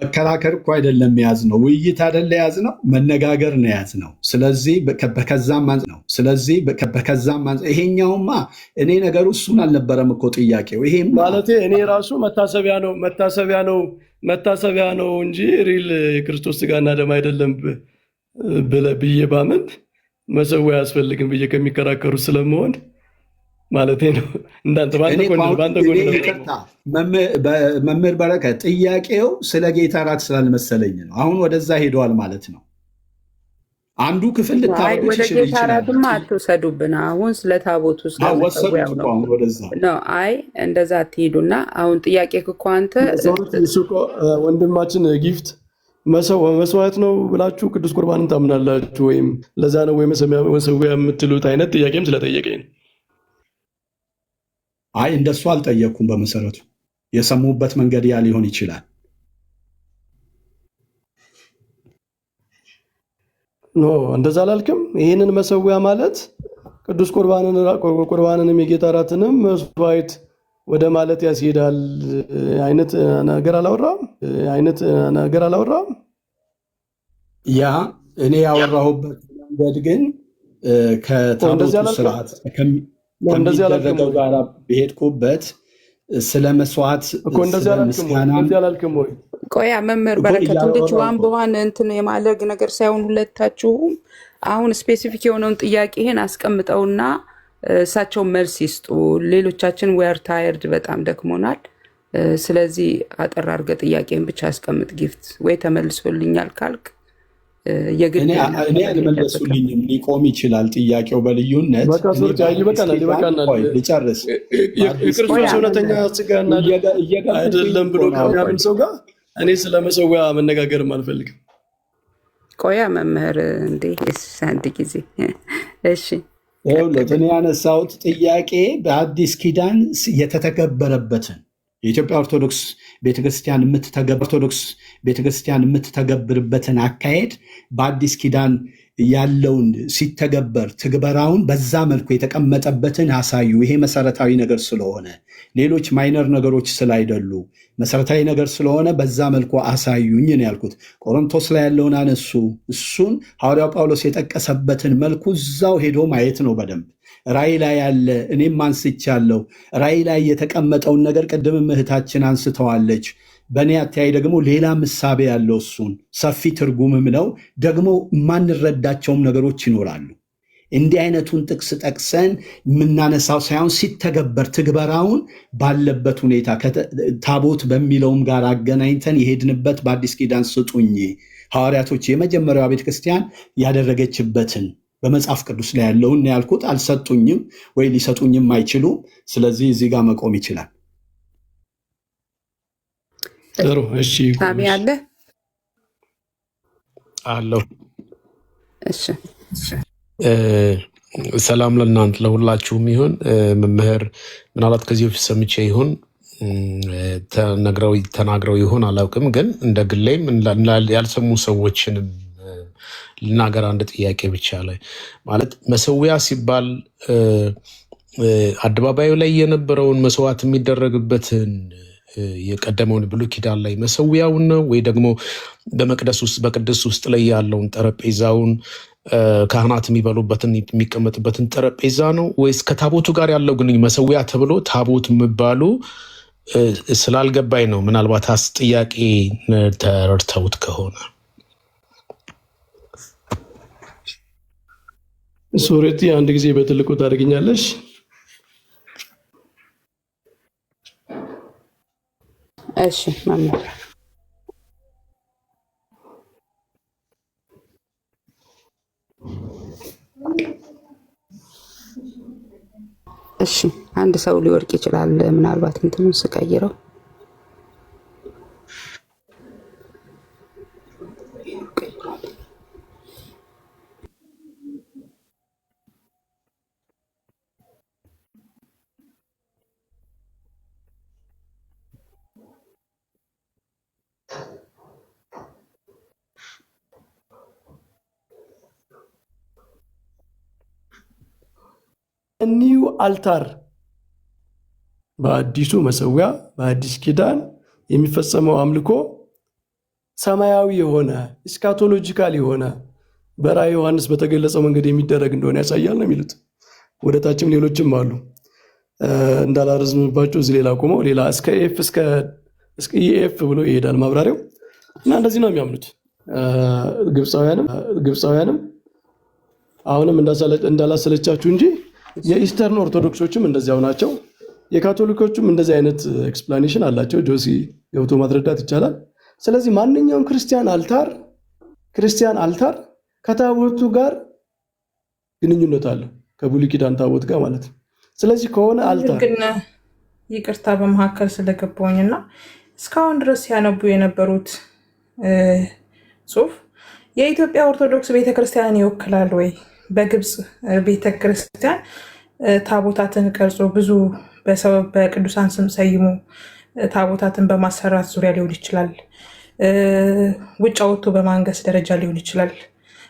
S5: መከራከር እኮ አይደለም የያዝ ነው፣ ውይይት አይደለ የያዝ ነው፣ መነጋገር ነው የያዝ ነው። ስለዚህ በከዛም ይሄኛውማ እኔ ነገሩ እሱን አልነበረም እኮ ጥያቄው። ይሄ
S1: ማለት እኔ ራሱ መታሰቢያ ነው እንጂ ሪል የክርስቶስ ስጋና ደም አይደለም ብዬ ባምን መሰዊያ አያስፈልግም ብዬ ከሚከራከሩ ስለመሆን ማለት ነው። እንዳንተ
S5: መምህር በረከት ጥያቄው ስለ ጌታ እራት ስላልመሰለኝ ነው። አሁን ወደዛ ሄደዋል ማለት ነው። አንዱ ክፍል ልታረጉት ይችላል።
S4: አትውሰዱብን። አሁን ስለ ታቦቱ ስለመሰዊያው ነው። አይ እንደዛ አትሄዱና አሁን ጥያቄ እኮ አንተ
S1: ወንድማችን ጊፍት መስዋዕት ነው ብላችሁ ቅዱስ ቁርባንን ታምናላችሁ ወይም ለዛ ነው ወይ መሰዊያ የምትሉት አይነት ጥያቄም ስለጠየቀኝ ነው።
S5: አይ እንደሱ አልጠየቅኩም። በመሰረቱ የሰሙበት መንገድ ያ ሊሆን ይችላል።
S1: ኖ እንደዛ አላልክም። ይህንን መሰዊያ ማለት ቅዱስ ቁርባንንም የጌታ እራትንም መስዋዕት ወደ ማለት ያስሄዳል አይነት ነገር አላወራም። ያ
S5: እኔ ያወራሁበት መንገድ ግን ከታቦቱ ስርዓት ከሚደረገው ጋር በሄድኩበት ስለ መስዋዕት
S1: ምስጋና
S4: ቆያ መምህር በረከት ልጅ ዋን በዋን እንትን የማለግ ነገር ሳይሆን ሁለታችሁም አሁን ስፔሲፊክ የሆነውን ጥያቄህን አስቀምጠውና እሳቸው መልስ ይስጡ። ሌሎቻችን ዌር ታየርድ በጣም ደክሞናል። ስለዚህ አጠር አድርገህ ጥያቄን ብቻ አስቀምጥ። ጊፍት ወይ ተመልሶልኛል ካልክ
S5: እኔ አልመለሱልኝም። ሊቆም ይችላል ጥያቄው በልዩነት ልጨርስ።
S1: የክርስቶስ እውነተኛ ስጋና አይደለም ብሎ ከሚያምን ሰው ጋር እኔ ስለ መሰዊያ መነጋገርም አልፈልግም።
S4: ቆያ መምህር እንዴ አንድ ጊዜ እሺ
S5: እኔ ያነሳሁት ጥያቄ በአዲስ ኪዳን የተተገበረበትን የኢትዮጵያ ኦርቶዶክስ ቤተክርስቲያን የምትተገብርበትን አካሄድ በአዲስ ኪዳን ያለውን ሲተገበር ትግበራውን በዛ መልኩ የተቀመጠበትን አሳዩ። ይሄ መሰረታዊ ነገር ስለሆነ ሌሎች ማይነር ነገሮች ስላይደሉ መሰረታዊ ነገር ስለሆነ በዛ መልኩ አሳዩኝ ነው ያልኩት። ቆሮንቶስ ላይ ያለውን አነሱ። እሱን ሐዋርያው ጳውሎስ የጠቀሰበትን መልኩ እዛው ሄዶ ማየት ነው በደንብ። ራእይ ላይ ያለ እኔም አንስቻለሁ። ራእይ ላይ የተቀመጠውን ነገር ቅድም እህታችን አንስተዋለች። በእኔ አተያይ ደግሞ ሌላ ምሳቤ ያለው እሱን ሰፊ ትርጉምም ነው። ደግሞ የማንረዳቸውም ነገሮች ይኖራሉ። እንዲህ አይነቱን ጥቅስ ጠቅሰን የምናነሳው ሳይሆን ሲተገበር ትግበራውን ባለበት ሁኔታ ታቦት በሚለውም ጋር አገናኝተን የሄድንበት በአዲስ ኪዳን ስጡኝ ሐዋርያቶች የመጀመሪያዋ ቤተክርስቲያን ያደረገችበትን በመጽሐፍ ቅዱስ ላይ ያለውን ያልኩት። አልሰጡኝም ወይ ሊሰጡኝም አይችሉም። ስለዚህ እዚህ ጋር መቆም ይችላል።
S1: ጥሩ እሺ።
S4: ታሚ አለ
S3: አለው።
S4: እሺ
S3: ሰላም ለእናንተ ለሁላችሁም ይሁን። መምህር ምናልባት ከዚህ በፊት ሰምቼ ይሁን ተናግረው ይሁን አላውቅም፣ ግን እንደ ግሌም ያልሰሙ ሰዎችንም ልናገር አንድ ጥያቄ ብቻ ላይ ማለት መሰዊያ ሲባል አደባባዩ ላይ የነበረውን መስዋዕት የሚደረግበትን የቀደመውን ብሉይ ኪዳን ላይ መሰዊያውን ነው ወይ ደግሞ በቅድስ ውስጥ ላይ ያለውን ጠረጴዛውን ካህናት የሚበሉበትን የሚቀመጥበትን ጠረጴዛ ነው ወይስ ከታቦቱ ጋር ያለው ግን መሰዊያ ተብሎ ታቦት የሚባሉ ስላልገባኝ ነው። ምናልባት ጥያቄ ተረድተውት ከሆነ
S1: ሶሬቲ አንድ ጊዜ በትልቁ ታደርግኛለሽ።
S4: እሺ መምህር እሺ አንድ ሰው ሊወርቅ ይችላል። ምናልባት እንትኑን ስቀይረው
S1: ኒው አልታር በአዲሱ መሰዊያ በአዲስ ኪዳን የሚፈጸመው አምልኮ ሰማያዊ የሆነ እስካቶሎጂካል የሆነ በራዕየ ዮሐንስ በተገለጸው መንገድ የሚደረግ እንደሆነ ያሳያል ነው የሚሉት። ወደታችም ሌሎችም አሉ። እንዳላረዝምባቸው እዚህ ሌላ ቆመው ሌላ እስከ ኤፍ እስከ ኢኤፍ ብሎ ይሄዳል ማብራሪያው እና እንደዚህ ነው የሚያምኑት። ግብፃውያንም አሁንም እንዳላሰለቻችሁ እንጂ የኢስተርን ኦርቶዶክሶችም እንደዚያው ናቸው። የካቶሊኮችም እንደዚህ አይነት ኤክስፕላኔሽን አላቸው። ጆሲ ገብቶ ማስረዳት ይቻላል። ስለዚህ ማንኛውም ክርስቲያን አልታር ከታቦቱ ጋር ግንኙነት አለው፣ ከብሉይ ኪዳን ታቦት ጋር ማለት ነው። ስለዚህ ከሆነ አልታር
S2: ግን ይቅርታ በመካከል ስለገባኝና እስካሁን ድረስ ሲያነቡ የነበሩት ጽሑፍ የኢትዮጵያ ኦርቶዶክስ ቤተክርስቲያንን ይወክላል ወይ? በግብፅ ቤተክርስቲያን ታቦታትን ቀርጾ ብዙ በቅዱሳን ስም ሰይሞ ታቦታትን በማሰራት ዙሪያ ሊሆን ይችላል፣ ውጭ አውጥቶ በማንገስ ደረጃ ሊሆን ይችላል።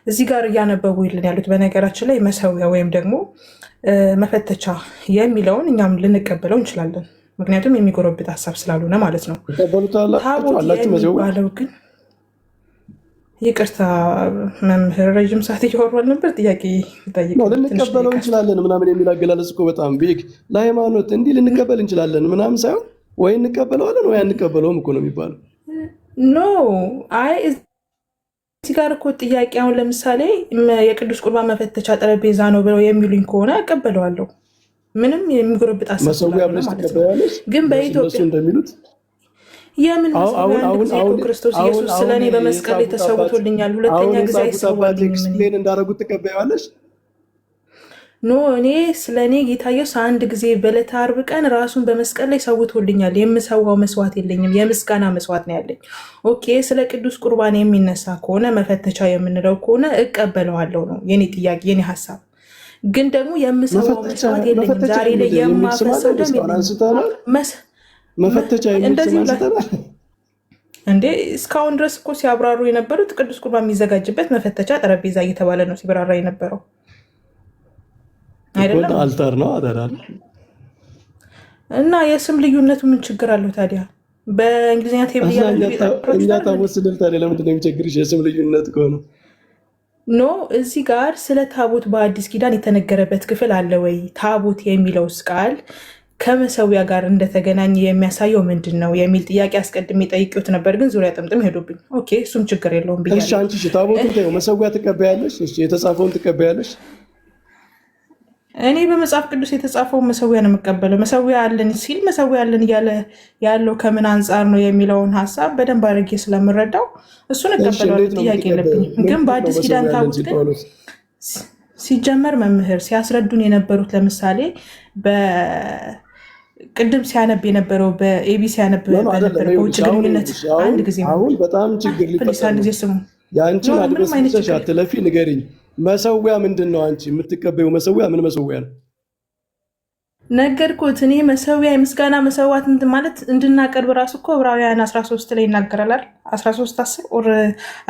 S2: እዚህ ጋር እያነበቡ ይልን ያሉት በነገራችን ላይ መሰዊያ ወይም ደግሞ መፈተቻ የሚለውን እኛም ልንቀበለው እንችላለን። ምክንያቱም የሚጎረብጥ ሀሳብ ስላልሆነ ማለት ነው። ታቦት የሚባለው ግን ይቅርታ መምህር ረዥም ሰዓት እያወራን ነበር። ጥያቄ
S1: ልንቀበለው እንችላለን ምናምን የሚል አገላለጽ እኮ በጣም ቢግ ለሃይማኖት እንዲህ ልንቀበል እንችላለን ምናምን ሳይሆን ወይ እንቀበለዋለን ወይ አንቀበለውም እኮ ነው የሚባለው።
S2: ኖ አይ እዚህ ጋር እኮ ጥያቄ አሁን ለምሳሌ የቅዱስ ቁርባን መፈተቻ ጠረጴዛ ነው ብለው የሚሉኝ ከሆነ እቀበለዋለሁ። ምንም የሚጎረብጥ ሀሳብ ስላልሆነ ማለት ነው። ግን በኢትዮጵያ እንደሚሉት የምን ክርስቶስ ኢየሱስ ስለኔ በመስቀል ላይ ተሰውቶልኛል፣ ሁለተኛ ጊዜ አይሰዋልኝም
S1: እንዳደረጉት ትቀበያለሽ?
S2: ኖ እኔ ስለኔ ጌታ ኢየሱስ አንድ ጊዜ በዕለተ ዓርብ ቀን ራሱን በመስቀል ላይ ሰውቶልኛል። የምሰዋው መስዋዕት የለኝም፣ የምስጋና መስዋዕት ነው ያለኝ። ኦኬ፣ ስለ ቅዱስ ቁርባን የሚነሳ ከሆነ መፈተቻ የምንለው ከሆነ እቀበለዋለሁ ነው የኔ ጥያቄ፣ የኔ ሀሳብ። ግን ደግሞ የምሰዋው መስዋዕት የለኝም፣ ዛሬ ላይ የማፈሰው ደም
S1: መፈተቻ እንዴ
S2: እስካሁን ድረስ እኮ ሲያብራሩ የነበሩት ቅዱስ ቁርባን የሚዘጋጅበት መፈተቻ ጠረጴዛ እየተባለ ነው ሲብራራ የነበረው አይደለም።
S1: አልታር ነው አደራል።
S2: እና የስም ልዩነቱ ምን ችግር አለው ታዲያ? በእንግሊዝኛ ቴብል
S1: እኛ ታቦት ስንል ታዲያ ለምንድን ነው የሚቸግርሽ? የስም ልዩነት ከሆነ
S2: ኖ እዚህ ጋር ስለ ታቦት በአዲስ ኪዳን የተነገረበት ክፍል አለ ወይ? ታቦት የሚለውስ ቃል ከመሰዊያ ጋር እንደተገናኘ የሚያሳየው ምንድን ነው የሚል ጥያቄ አስቀድሜ ጠይቄዎት ነበር፣ ግን ዙሪያ ጥምጥም ሄዱብኝ። ኦኬ እሱም ችግር የለውም ብያለሁ።
S1: እሺ አንቺ ታቦቱን መሰዊያ ትቀበያለሽ? እሺ የተጻፈውን ትቀበያለሽ?
S2: እኔ በመጽሐፍ ቅዱስ የተጻፈውን መሰዊያ ነው የምቀበለው። መሰዊያ አለን ሲል መሰዊያ አለን እያለ ያለው ከምን አንጻር ነው የሚለውን ሀሳብ በደንብ አድርጌ ስለምረዳው እሱን እቀበለዋለሁ፣ ጥያቄ የለብኝም። ግን በአዲስ ኪዳን ታቦት ግን ሲጀመር መምህር ሲያስረዱን የነበሩት ለምሳሌ ቅድም ሲያነብ የነበረው በኤቢ ሲያነብ በነበረ በውጭ ግንኙነት አንድ ጊዜ
S1: አሁን በጣም ችግር ሊፈጠር ነው። የአንቺን አድረስ አትለፊ፣ ንገሪኝ። መሰዊያ ምንድን ነው? አንቺ የምትቀበዩ መሰዊያ ምን መሰዊያ ነው?
S2: ነገርኩት። እኔ መሰዊያ የምስጋና መሰዋት ማለት እንድናቀርብ ራሱ እኮ ዕብራውያን 13 ላይ ይናገራል። 13:10 ኦር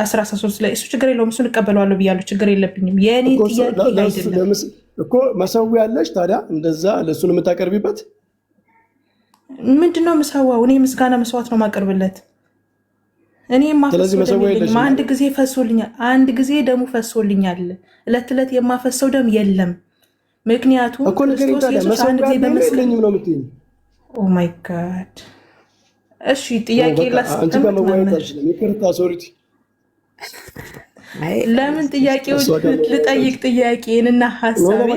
S2: 13 ላይ እሱ ችግር የለውም፣ እሱን እቀበለዋለሁ ብያለሁ። ችግር የለብኝም። የእኔ ጥያቄ አይደለም
S1: እኮ መሰዊያ አለሽ ታዲያ እንደዛ ለእሱን የምታቀርቢበት
S2: ምንድነው? ምሰዋው እኔ ምስጋና መስዋዕት ነው ማቀርብለት። እኔ የማፈሰው አንድ ጊዜ ፈሶልኛል፣ አንድ ጊዜ ደሙ ፈሶልኛል። እለት እለት የማፈሰው ደም የለም። ምክንያቱም ክርስቶስ ኢየሱስ አንድ ጊዜ በመስቀል
S1: ነው የምትይኝ።
S2: ኦ ማይ ጋድ። እሺ ጥያቄ ላስቀምጥ። ለምን ጥያቄዎች ልጠይቅ ጥያቄንና ሀሳቤ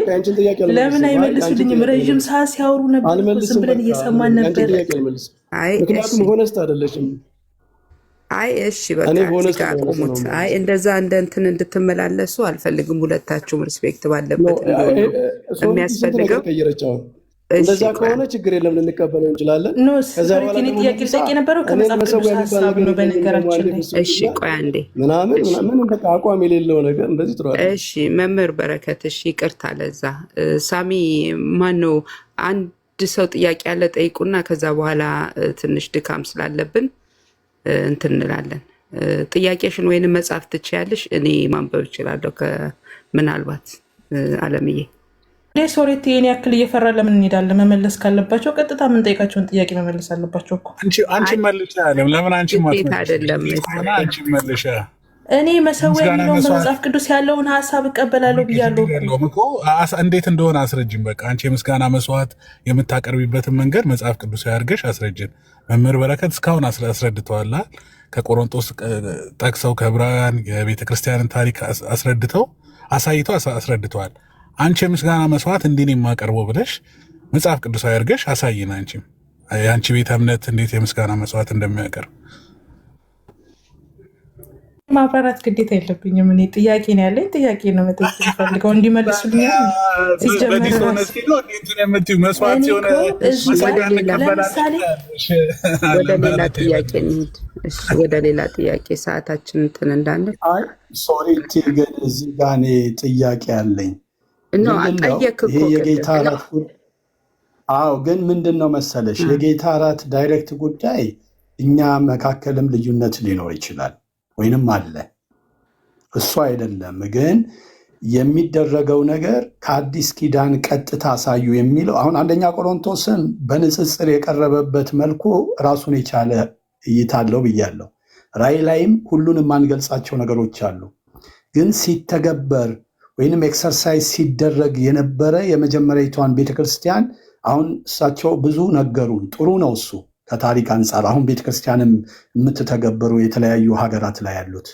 S2: ለምን አይመልሱልኝም? ረዥም ሰዓት ሲያወሩ ነበር፣ ዝም ብለን እየሰማን ነበር።
S1: ምክንያቱም ሆነስት አይደለሽም።
S4: እሺ በቃ እዚህ ጋር አቁሙት። እንደዛ እንደ እንትን እንድትመላለሱ አልፈልግም። ሁለታችሁም ሪስፔክት ባለበት የሚያስፈልገው
S1: እንደዛ ከሆነ ችግር የለም፣ ልንቀበለው እንችላለን።
S2: እኔ ጥያቄ ልጠይቅ የነበረው ከመጽሐፍ ቅዱስ ሀሳብ ነው። በነገራችን ላይ
S4: እሺ ቆይ አንዴ
S1: ምንም በቃ አቋም የሌለው ነገር እንደዚህ ጥሩ አይደለም።
S4: እሺ መምህር በረከት እሺ ይቅርታ ለዛ ሳሚ ማነው አንድ ሰው ጥያቄ ያለ ጠይቁና ከዛ በኋላ ትንሽ ድካም ስላለብን እንትን እንላለን። ጥያቄሽን ወይንም መጻፍ ትችያለሽ፣ እኔ ማንበብ እችላለሁ። ምናልባት አለምዬ
S2: ሶሬት ይሄን ያክል እየፈራ ለምን እንሄዳለን? መመለስ ካለባቸው ቀጥታ የምንጠይቃቸውን ጥያቄ መመለስ አለባቸው እኮ።
S7: አንቺ መልሻ ያለም ለምን አንቺ
S4: አይደለም
S7: አንቺ መልሻ
S2: እኔ መሰዊያ የሚለውን በመጽሐፍ ቅዱስ ያለውን ሀሳብ እቀበላለሁ ብያለሁ
S7: እኮ። እንዴት እንደሆነ አስረጅን። በቃ አንቺ የምስጋና መስዋዕት የምታቀርቢበትን መንገድ መጽሐፍ ቅዱስ ያርገሽ አስረጅን። መምህር በረከት እስካሁን አስረድተዋል። ከቆሮንቶስ ጠቅሰው ከዕብራውያን የቤተክርስቲያንን ታሪክ አሳይተው አስረድተዋል። አንቺ የምስጋና መስዋዕት እንዲህ ነው የማቀርበው ብለሽ መጽሐፍ ቅዱስ ያርገሽ አሳይን። አንቺም የአንቺ ቤተ እምነት እንዴት የምስጋና መስዋዕት እንደሚያቀርብ
S2: ማብራራት ግዴታ የለብኝም። እኔ ጥያቄ ነው ያለኝ፣ ጥያቄ ነው መጠየቅ ፈልገው እንዲመልሱልኝ።
S4: ወደ ሌላ ጥያቄ ሰዓታችን እንትን እንዳለ
S5: ግን እዚህ ጋ እኔ ጥያቄ አለኝ። ይሄ የጌታ እራት ግን ምንድን ነው መሰለሽ፣ የጌታ እራት ዳይሬክት ጉዳይ እኛ መካከልም ልዩነት ሊኖር ይችላል ወይንም አለ። እሱ አይደለም ግን የሚደረገው ነገር ከአዲስ ኪዳን ቀጥታ አሳዩ የሚለው አሁን አንደኛ ቆሮንቶስን በንጽጽር የቀረበበት መልኩ ራሱን የቻለ እይታ አለው ብያለሁ። ራእይ ላይም ሁሉንም የማንገልጻቸው ነገሮች አሉ። ግን ሲተገበር ወይንም ኤክሰርሳይዝ ሲደረግ የነበረ የመጀመሪያዊቷን ቤተክርስቲያን አሁን እሳቸው ብዙ ነገሩን። ጥሩ ነው እሱ ከታሪክ አንጻር አሁን ቤተክርስቲያንም የምትተገበሩ የተለያዩ ሀገራት ላይ ያሉት።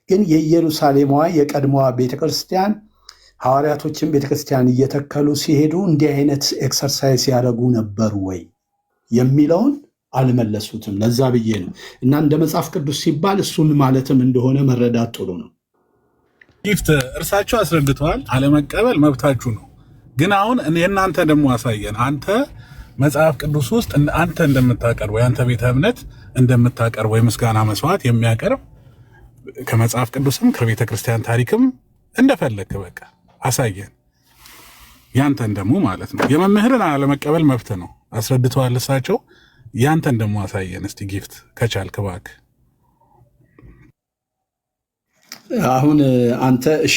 S5: ግን የኢየሩሳሌሟ የቀድሞዋ ቤተክርስቲያን ሐዋርያቶችን ቤተክርስቲያን እየተከሉ ሲሄዱ እንዲህ አይነት ኤክሰርሳይዝ ያደረጉ ነበሩ ወይ የሚለውን አልመለሱትም። ለዛ ብዬ ነው እና እንደ መጽሐፍ ቅዱስ ሲባል እሱን ማለትም እንደሆነ መረዳት ጥሩ ነው።
S7: ጊፍት እርሳቸው አስረድተዋል። አለመቀበል መብታችሁ ነው። ግን አሁን የእናንተ ደግሞ አሳየን። አንተ መጽሐፍ ቅዱስ ውስጥ አንተ እንደምታቀርበው የአንተ ቤተ እምነት እንደምታቀርበው የምስጋና መስዋዕት የሚያቀርብ ከመጽሐፍ ቅዱስም ከቤተ ክርስቲያን ታሪክም እንደፈለክ በቃ አሳየን። ያንተን ደግሞ ማለት ነው። የመምህርን አለመቀበል መብት ነው አስረድተዋል እሳቸው። ያንተን ደግሞ አሳየን እስቲ ጊፍት ከቻልክ እባክህ።
S5: አሁን አንተ እሺ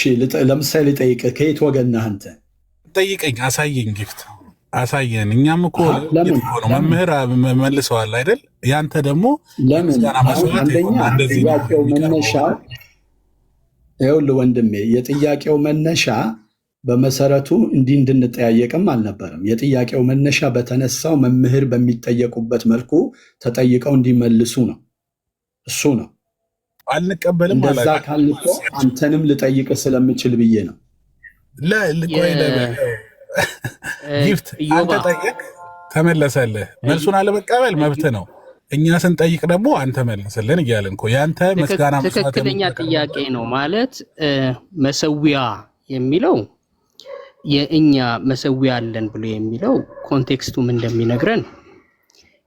S5: ለምሳሌ ጠይቅ፣ ከየት ወገን ነህ አንተ?
S7: ጠይቀኝ፣ አሳየኝ፣ ጊፍት አሳየን። እኛም እኮ መምህር መልሰዋል አይደል? ያንተ ደግሞ
S5: አንደኛ ጥያቄው መነሻ ይኸውልህ ወንድሜ፣ የጥያቄው መነሻ በመሰረቱ እንዲህ እንድንጠያየቅም አልነበረም። የጥያቄው መነሻ በተነሳው መምህር በሚጠየቁበት መልኩ ተጠይቀው እንዲመልሱ ነው። እሱ ነው።
S7: አልንቀበልም
S5: እንደዛ ካልኩ አንተንም ልጠይቅ ስለምችል ብዬ ነው።
S7: ጊፍት አንተ ጠይቅ ተመለሰልህ። መልሱን አለመቀበል መብት ነው። እኛ ስንጠይቅ ደግሞ አንተ መልስልን እያልን እኮ ያንተ ምስጋና
S6: ትክክለኛ ጥያቄ ነው ማለት መሰዊያ የሚለው የእኛ መሰዊያ አለን ብሎ የሚለው ኮንቴክስቱም እንደሚነግረን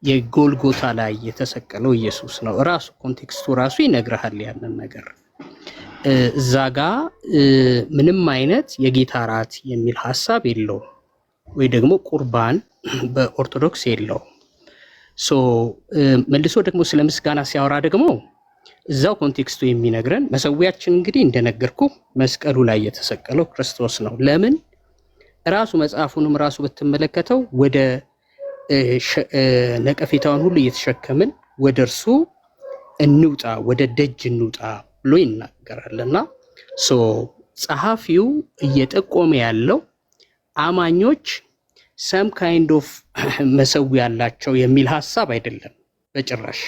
S6: የጎልጎታ ላይ የተሰቀለው ኢየሱስ ነው። ራሱ ኮንቴክስቱ ራሱ ይነግርሃል ያንን ነገር። እዛ ጋ ምንም አይነት የጌታ እራት የሚል ሐሳብ የለውም፣ ወይ ደግሞ ቁርባን በኦርቶዶክስ የለውም። መልሶ ደግሞ ስለ ምስጋና ሲያወራ ደግሞ እዛው ኮንቴክስቱ የሚነግረን መሰዊያችን እንግዲህ እንደነገርኩ መስቀሉ ላይ የተሰቀለው ክርስቶስ ነው። ለምን ራሱ መጽሐፉንም ራሱ ብትመለከተው ወደ ነቀፌታውን ሁሉ እየተሸከምን ወደ እርሱ እንውጣ፣ ወደ ደጅ እንውጣ ብሎ ይናገራልና ጸሐፊው እየጠቆመ ያለው አማኞች ሰም ካይንድ ኦፍ መሰዊያ ያላቸው የሚል ሐሳብ አይደለም በጭራሽ።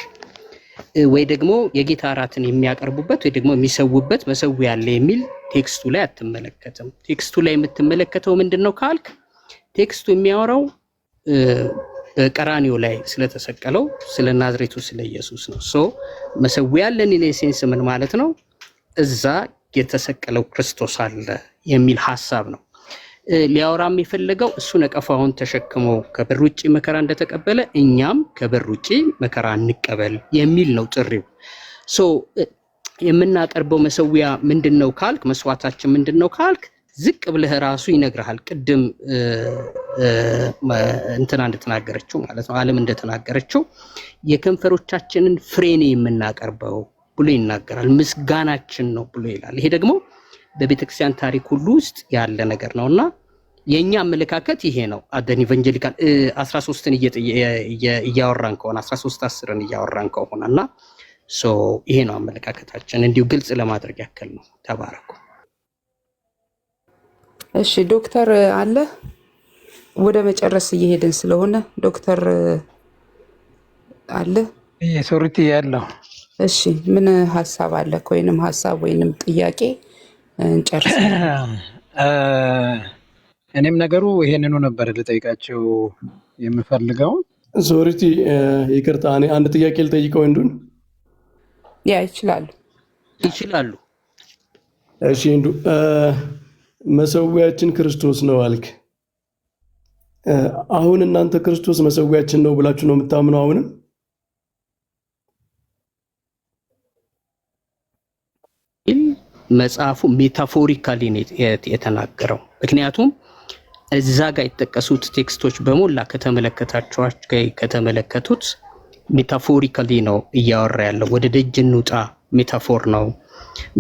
S6: ወይ ደግሞ የጌታ እራትን የሚያቀርቡበት ወይ ደግሞ የሚሰውበት መሰዊያ አለ የሚል ቴክስቱ ላይ አትመለከትም። ቴክስቱ ላይ የምትመለከተው ምንድነው ካልክ ቴክስቱ የሚያወራው በቀራኒዮ ላይ ስለተሰቀለው ስለ ናዝሬቱ ስለ ኢየሱስ ነው። ሶ መሰዊያ አለን ኢን ሴንስ ምን ማለት ነው? እዛ የተሰቀለው ክርስቶስ አለ የሚል ሐሳብ ነው ሊያወራም የፈለገው። እሱ ነቀፋውን ተሸክሞ ከበር ውጪ መከራ እንደተቀበለ እኛም ከበር ውጪ መከራ እንቀበል የሚል ነው ጥሪው። ሶ የምናቀርበው መሰዊያ ምንድነው ካልክ መስዋዕታችን ምንድነው ካልክ ዝቅ ብለህ ራሱ ይነግርሃል። ቅድም እንትና እንደተናገረችው ማለት ነው ዓለም እንደተናገረችው የከንፈሮቻችንን ፍሬኔ የምናቀርበው ብሎ ይናገራል። ምስጋናችን ነው ብሎ ይላል። ይሄ ደግሞ በቤተክርስቲያን ታሪክ ሁሉ ውስጥ ያለ ነገር ነውና የኛ አመለካከት ይሄ ነው። አደን ኢቫንጀሊካል 13ን እያወራን ከሆነ 13:10ን እያወራን ከሆነና ሶ ይሄ ነው አመለካከታችን። እንዲሁ ግልጽ ለማድረግ ያክል ነው። ተባረኩ።
S4: እሺ ዶክተር አለ ወደ መጨረስ እየሄድን ስለሆነ ዶክተር አለ
S8: ሶሪቲ ያለው
S4: እሺ ምን ሐሳብ አለ ወይንም ሐሳብ ወይንም ጥያቄ እንጨርስ።
S8: እኔም ነገሩ ይሄንኑ ነበር ልጠይቃቸው የምፈልገው።
S1: ሶሪቲ ይቅርታ፣ እኔ አንድ ጥያቄ ልጠይቀው እንዱን።
S4: ያ ይችላሉ።
S1: እሺ እንዱ መሰዊያችን ክርስቶስ ነው አልክ። አሁን እናንተ ክርስቶስ መሰዊያችን ነው ብላችሁ ነው የምታምነው? አሁንም
S6: መጽሐፉ ሜታፎሪካሊ የተናገረው ምክንያቱም እዛ ጋር የተጠቀሱት ቴክስቶች በሞላ ከተመለከቱት ሜታፎሪካሊ ነው እያወራ ያለው። ወደ ደጅ እንውጣ ሜታፎር ነው፣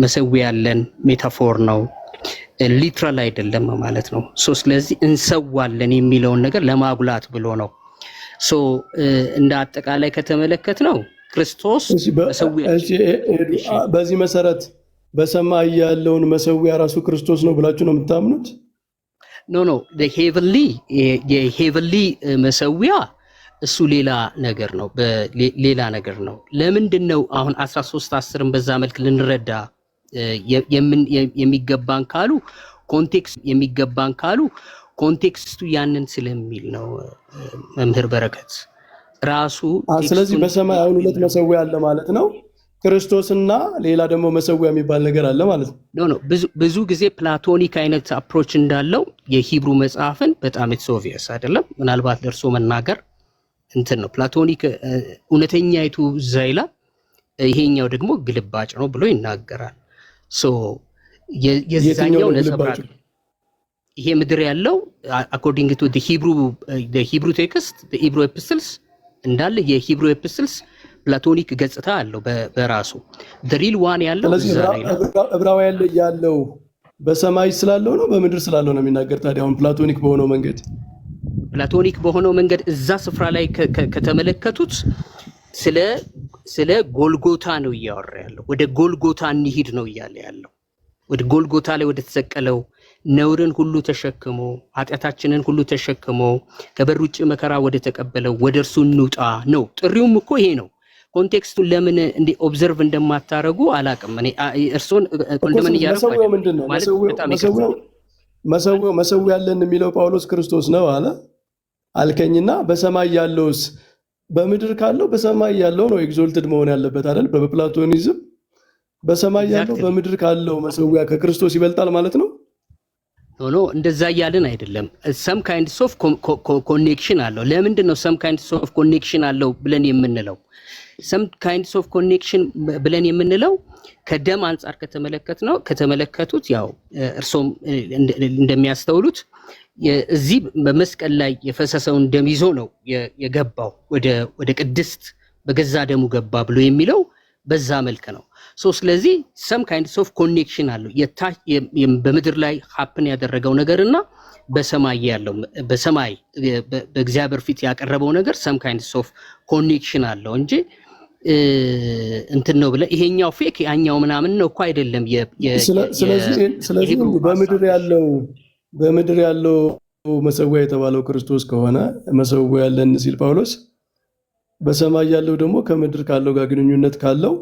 S6: መሰዊያ ያለን ሜታፎር ነው፣ ሊትራል አይደለም ማለት ነው። ሶ ስለዚህ እንሰዋለን የሚለውን ነገር ለማጉላት ብሎ ነው። ሶ እንደ አጠቃላይ ከተመለከት ነው ክርስቶስ መሰዊያ።
S1: በዚህ መሰረት በሰማይ ያለውን መሰዊያ ራሱ ክርስቶስ ነው ብላችሁ ነው የምታምኑት?
S6: ኖ የሄቨንሊ መሰዊያ እሱ ሌላ ነገር ነው፣ ሌላ ነገር ነው። ለምንድነው አሁን 13:10ን በዛ መልክ ልንረዳ የሚገባን ካሉ ኮንቴክስቱ ያንን ስለሚል ነው መምህር በረከት ራሱ።
S1: ስለዚህ በሰማይ አሁን ሁለት መሰዊያ አለ ማለት ነው፣ ክርስቶስና ሌላ ደግሞ መሰዊያ የሚባል ነገር አለ ማለት ነው።
S6: ኖ ብዙ ጊዜ ፕላቶኒክ አይነት አፕሮች እንዳለው የሂብሩ መጽሐፍን በጣም ኢትስ ኦብቪየስ አይደለም። ምናልባት ደርሶ መናገር እንትን ነው ፕላቶኒክ እውነተኛይቱ ዛይላ፣ ይሄኛው ደግሞ ግልባጭ ነው ብሎ ይናገራል። ሶ የዛኛው ነጸብራቅ ይሄ ምድር ያለው አኮርዲንግ ቱ ዘ ሂብሩ ቴክስት ዘ ሂብሩ ኤፒስትልስ እንዳለ የሂብሩ ኤፒስትልስ ፕላቶኒክ ገጽታ አለው በራሱ the real one ያለው እዛ ላይ ነው።
S1: ዕብራውያን ላይ ያለው በሰማይ ስላለው ነው በምድር ስላለው ነው የሚናገር። ታዲያ አሁን ፕላቶኒክ በሆነው መንገድ እዛ ስፍራ ላይ ከተመለከቱት ስለ ጎልጎታ ነው እያወራ ያለው። ወደ ጎልጎታ እንሂድ ነው እያለ ያለው። ወደ ጎልጎታ ላይ ወደ ተሰቀለው ነውርን ሁሉ ተሸክሞ ኃጢአታችንን ሁሉ ተሸክሞ ከበር ውጭ መከራ ወደ ተቀበለው ወደ እርሱ እንውጣ ነው። ጥሪውም እኮ ይሄ ነው። ኮንቴክስቱን ለምን እንደ ኦብዘርቭ እንደማታረጉ አላቅም። እኔ እርሱን ኮንደመን እያደረኩ መሰዊያ ያለን የሚለው ጳውሎስ ክርስቶስ ነው አልከኝና በሰማይ ያለውስ በምድር ካለው በሰማይ ያለው ነው ኤግዞልትድ መሆን ያለበት አይደል? በፕላቶኒዝም በሰማይ ያለው በምድር ካለው መሰዊያ ከክርስቶስ ይበልጣል ማለት ነው።
S6: ኖ እንደዛ እያልን አይደለም። ሰም ካይንድስ ኦፍ ኮኔክሽን አለው። ለምንድን ነው ሰም ካይንድስ ኦፍ ኮኔክሽን አለው ብለን የምንለው? ሰም ካይንድስ ኦፍ ኮኔክሽን ብለን የምንለው ከደም አንጻር ከተመለከቱት ያው እርሶም እንደሚያስተውሉት እዚህ በመስቀል ላይ የፈሰሰውን ደም ይዞ ነው የገባው ወደ ቅድስት በገዛ ደሙ ገባ ብሎ የሚለው በዛ መልክ ነው። ስለዚህ ሰም ካይንድስ ኦፍ ኮኔክሽን አለው። በምድር ላይ ሀፕን ያደረገው ነገርና በሰማይ ያለው በሰማይ በእግዚአብሔር ፊት ያቀረበው ነገር ሰም ካይንድስ ኦፍ ኮኔክሽን አለው እንጂ እንትን ነው ብለ ይሄኛው ፌክ ያኛው ምናምን ነው እኮ አይደለም።
S1: ስለዚህ በምድር ያለው መሰዊያ የተባለው ክርስቶስ ከሆነ መሰዊያ ያለን ሲል ጳውሎስ በሰማይ ያለው ደግሞ ከምድር ካለው ጋር ግንኙነት ካለው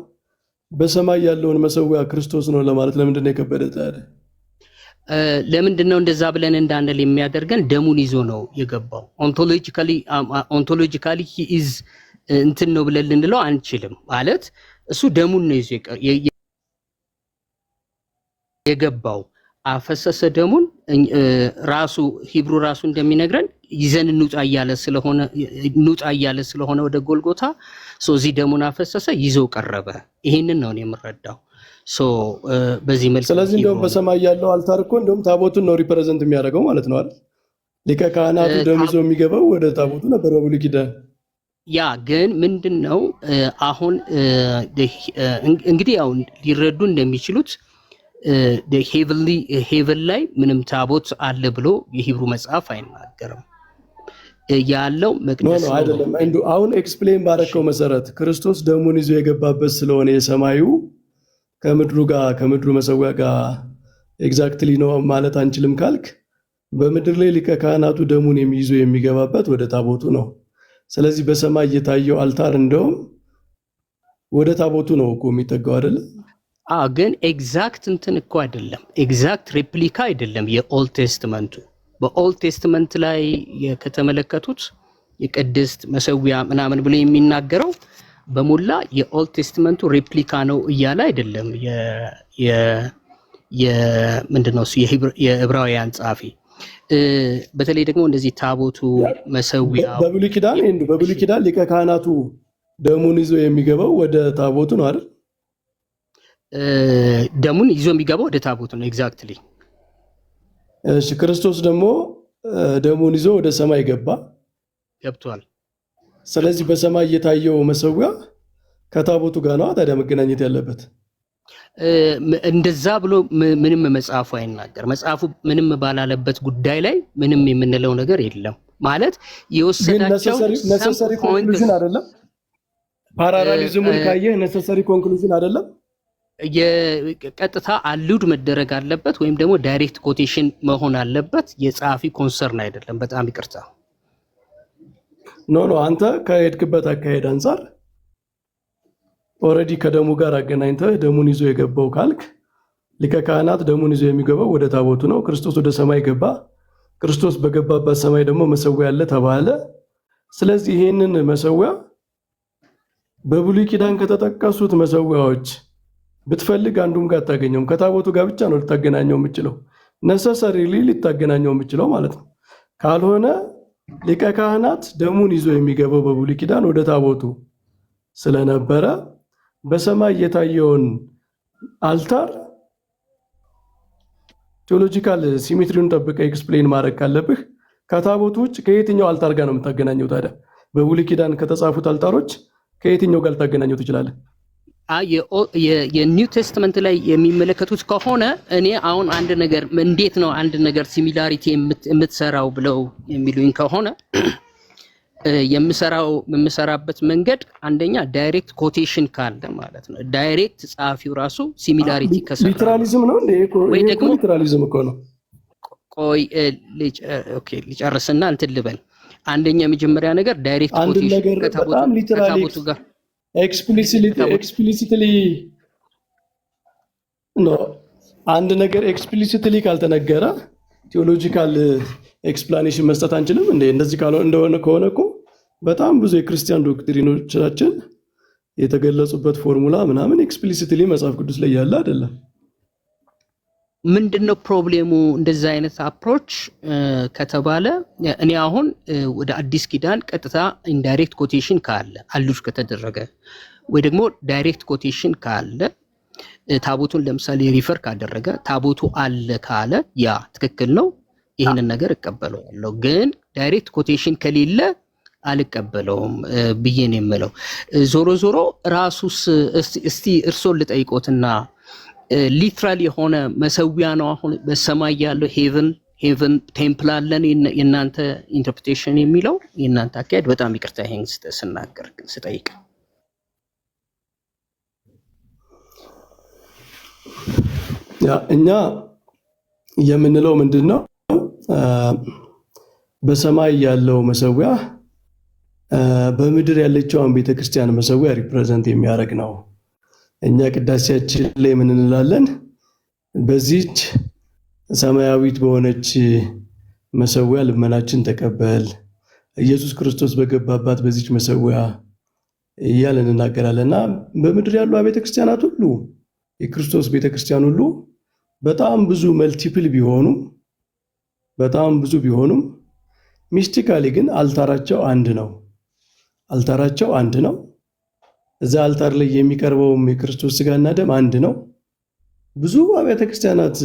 S1: በሰማይ ያለውን መሰዊያ ክርስቶስ ነው ለማለት ለምንድን ነው የከበደ ታዲያ?
S6: ለምንድን ነው እንደዛ ብለን እንዳንል የሚያደርገን? ደሙን ይዞ ነው የገባው። ኦንቶሎጂካሊ ሂ ኢዝ እንትን ነው ብለን ልንለው አንችልም። ማለት እሱ ደሙን ነው ይዞ የገባው። አፈሰሰ ደሙን። ራሱ ሂብሩ ራሱ እንደሚነግረን ይዘን እንውጣ እያለ ስለሆነ ወደ ጎልጎታ እዚህ ደሙን አፈሰሰ፣ ይዘው ቀረበ። ይሄንን ነው የምረዳው። በዚህ መልክ
S1: ስለዚህ እንደውም በሰማይ ያለው አልታር እኮ እንደውም ታቦቱን ነው ሪፕሬዘንት የሚያደርገው ማለት ነው አይደል? ሊቀ ካህናቱ ደም ይዞ የሚገባው ወደ ታቦቱ ነበር በብሉይ ኪዳን።
S6: ያ ግን ምንድነው አሁን እንግዲህ ያው ሊረዱ እንደሚችሉት ሄቨን ላይ ምንም ታቦት አለ ብሎ የሂብሩ መጽሐፍ አይናገርም። ያለው መቅደስ ነው
S1: አይደለም። አሁን ኤክስፕሌን ባረከው መሰረት ክርስቶስ ደሙን ይዞ የገባበት ስለሆነ የሰማዩ ከምድሩ መሰዊያ ጋር ኤግዛክትሊ ነው ማለት አንችልም ካልክ፣ በምድር ላይ ሊቀ ካህናቱ ደሙን ይዞ የሚገባበት ወደ ታቦቱ ነው። ስለዚህ በሰማይ የታየው አልታር እንደውም ወደ ታቦቱ ነው እኮ የሚጠጋው አይደለ?
S6: ግን ኤግዛክት እንትን እኮ አይደለም፣ ኤግዛክት ሬፕሊካ አይደለም። የኦልድ ቴስትመንቱ በኦልድ ቴስትመንት ላይ ከተመለከቱት የቅድስት መሰዊያ ምናምን ብሎ የሚናገረው በሞላ የኦልድ ቴስትመንቱ ሬፕሊካ ነው እያለ አይደለም። ምንድነው እሱ የዕብራውያን ጸሐፊ በተለይ ደግሞ እንደዚህ ታቦቱ መሰዊያ
S1: በብሉይ ኪዳን ሊቀ ካህናቱ ደሙን ይዞ የሚገባው ወደ ታቦቱ ነው አይደል?
S6: ደሙን ይዞ የሚገባው ወደ ታቦቱ ነው። ኤግዛክትሊ።
S1: እሺ፣ ክርስቶስ ደግሞ ደሙን ይዞ ወደ ሰማይ ገብቷል። ስለዚህ በሰማይ የታየው መሰዊያ ከታቦቱ ጋር ነው ታዲያ መገናኘት ያለበት።
S6: እንደዛ ብሎ ምንም መጽሐፉ አይናገር። መጽሐፉ ምንም ባላለበት ጉዳይ ላይ ምንም የምንለው ነገር የለም። ማለት የወሰዳቸው
S1: ነሰሰሪ ኮንክሉዥን አይደለም። ፓራራሊዝሙን ካየህ ነሰሰሪ ኮንክሉዥን አይደለም።
S6: የቀጥታ አሉድ መደረግ አለበት ወይም ደግሞ ዳይሬክት ኮቴሽን መሆን አለበት። የጸሐፊ ኮንሰርን አይደለም። በጣም ይቅርታ።
S1: ኖ አንተ ከሄድክበት አካሄድ አንፃር ኦልሬዲ ከደሙ ጋር አገናኝተህ ደሙን ይዞ የገባው ካልክ ሊቀ ካህናት ደሙን ይዞ የሚገባው ወደ ታቦቱ ነው። ክርስቶስ ወደ ሰማይ ገባ። ክርስቶስ በገባበት ሰማይ ደግሞ መሰዊያ አለ ተባለ። ስለዚህ ይሄንን መሰዊያ በብሉይ ኪዳን ከተጠቀሱት መሰዊያዎች ብትፈልግ አንዱም ጋር አታገኘውም። ከታቦቱ ጋር ብቻ ነው ልታገናኘው የምችለው፣ ነሰሰሪሊ ልታገናኘው የምችለው ማለት ነው። ካልሆነ ሊቀ ካህናት ደሙን ይዞ የሚገባው በብሉይ ኪዳን ወደ ታቦቱ ስለነበረ በሰማይ የታየውን አልታር ቴዎሎጂካል ሲሜትሪውን ጠብቀ ኤክስፕሌን ማድረግ ካለብህ ከታቦቱ ውጭ ከየትኛው አልታር ጋር ነው የምታገናኘው ታዲያ? በብሉይ ኪዳን ከተጻፉት አልታሮች ከየትኛው ጋር ልታገናኘው ትችላለህ?
S6: የኒው ቴስትመንት ላይ የሚመለከቱት ከሆነ እኔ አሁን አንድ ነገር እንዴት ነው አንድ ነገር ሲሚላሪቲ የምትሰራው ብለው የሚሉኝ ከሆነ የምሰራበት መንገድ አንደኛ ዳይሬክት ኮቴሽን ካለ ማለት ነው። ዳይሬክት ጸሐፊው ራሱ ሲሚላሪቲ ከሰራ
S1: ሊትራሊዝም ነው ወይ ደግሞ ሊትራሊዝም እኮ ነው።
S6: ቆይ ሊጨርስና እንትን ልበል። አንደኛ የመጀመሪያ ነገር ዳይሬክት ኮቴሽን ከታቦቱ ጋር
S1: ኤክስፕሊሲትሊ ነው። አንድ ነገር ኤክስፕሊሲትሊ ካልተነገረ ቴዎሎጂካል ኤክስፕላኔሽን መስጠት አንችልም እንዴ? እንደዚህ እንደሆነ ከሆነ እኮ በጣም ብዙ የክርስቲያን ዶክትሪኖቻችን የተገለጹበት ፎርሙላ ምናምን ኤክስፕሊሲትሊ መጽሐፍ ቅዱስ ላይ ያለ አይደለም።
S6: ምንድነው ፕሮብሌሙ? እንደዚህ አይነት አፕሮች ከተባለ እኔ አሁን ወደ አዲስ ኪዳን ቀጥታ ኢንዳይሬክት ኮቴሽን ካለ አሉሽ ከተደረገ ወይ ደግሞ ዳይሬክት ኮቴሽን ካለ ታቦቱን ለምሳሌ ሪፈር ካደረገ ታቦቱ አለ ካለ ያ ትክክል ነው፣ ይህንን ነገር እቀበለዋለሁ። ግን ዳይሬክት ኮቴሽን ከሌለ አልቀበለውም ብዬ ነው የምለው። ዞሮ ዞሮ ራሱስ እስቲ እርሶን ልጠይቆትና ሊትራል የሆነ መሰዊያ ነው አሁን በሰማይ ያለው ሄቨን ቴምፕል አለን የእናንተ ኢንተርፕሬቴሽን የሚለው የእናንተ አካሄድ? በጣም ይቅርታ ይሄን ስናገር ስጠይቅ
S1: እኛ የምንለው ምንድን ነው? በሰማይ ያለው መሰዊያ በምድር ያለችውን ቤተክርስቲያን መሰዊያ ሪፕሬዘንት የሚያደርግ ነው። እኛ ቅዳሴያችን ላይ ምን እንላለን? በዚህች ሰማያዊት በሆነች መሰዊያ ልመናችን ተቀበል፣ ኢየሱስ ክርስቶስ በገባባት በዚች መሰዊያ እያልን እናገራለንና በምድር ያሉ ቤተክርስቲያናት ሁሉ የክርስቶስ ቤተክርስቲያን ሁሉ በጣም ብዙ መልቲፕል ቢሆኑም ሚስቲካሊ ግን አልታራቸው አንድ ነው። እዛ አልታር ላይ የሚቀርበውም የክርስቶስ ስጋና ደም አንድ ነው። ብዙ አብያተ ክርስቲያናት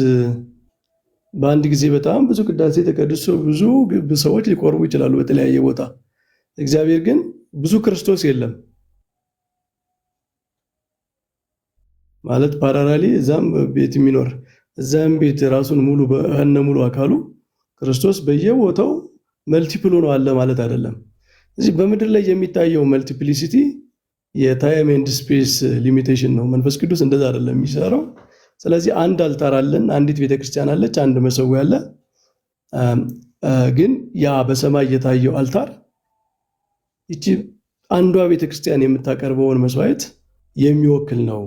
S1: በአንድ ጊዜ በጣም ብዙ ቅዳሴ ተቀድሶ ብዙ ሰዎች ሊቆርቡ ይችላሉ በተለያየ ቦታ። እግዚአብሔር ግን ብዙ ክርስቶስ የለም ማለት ፓራራሊ እዛም ቤት የሚኖር እዛም ቤት ራሱን ሙሉ ሙሉ አካሉ ክርስቶስ በየቦታው መልቲፕል ሆኖ አለ ማለት አይደለም። እዚህ በምድር ላይ የሚታየው መልቲፕሊሲቲ የታይም ኤንድ ስፔስ ሊሚቴሽን ነው። መንፈስ ቅዱስ እንደዛ አይደለም የሚሰራው። ስለዚህ አንድ አልታር አለን፣ አንዲት ቤተክርስቲያን አለች፣ አንድ መሰዊያ አለ። ግን ያ በሰማይ የታየው አልታር እቺ አንዷ ቤተክርስቲያን የምታቀርበውን መስዋዕት የሚወክል ነው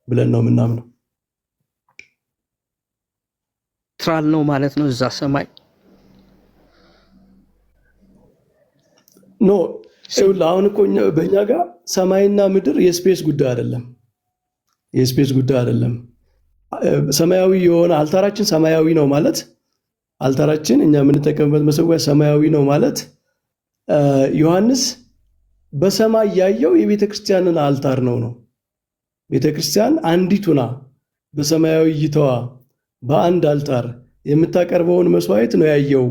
S1: ብለን ነው የምናምነው።
S6: ትራል ነው ማለት ነው እዛ ሰማይ
S1: ኖ አሁን እኮ በእኛ ጋር ሰማይና ምድር የስፔስ ጉዳይ አይደለም። ሰማያዊ የሆነ አልታራችን ሰማያዊ ነው ማለት አልታራችን እኛ የምንጠቀምበት መሰዊያ ሰማያዊ ነው ማለት ዮሐንስ በሰማይ ያየው የቤተክርስቲያንን አልታር ነው። ቤተክርስቲያን አንዲቱና በሰማያዊ እይታዋ በአንድ አልታር የምታቀርበውን መስዋዕት ነው ያየው።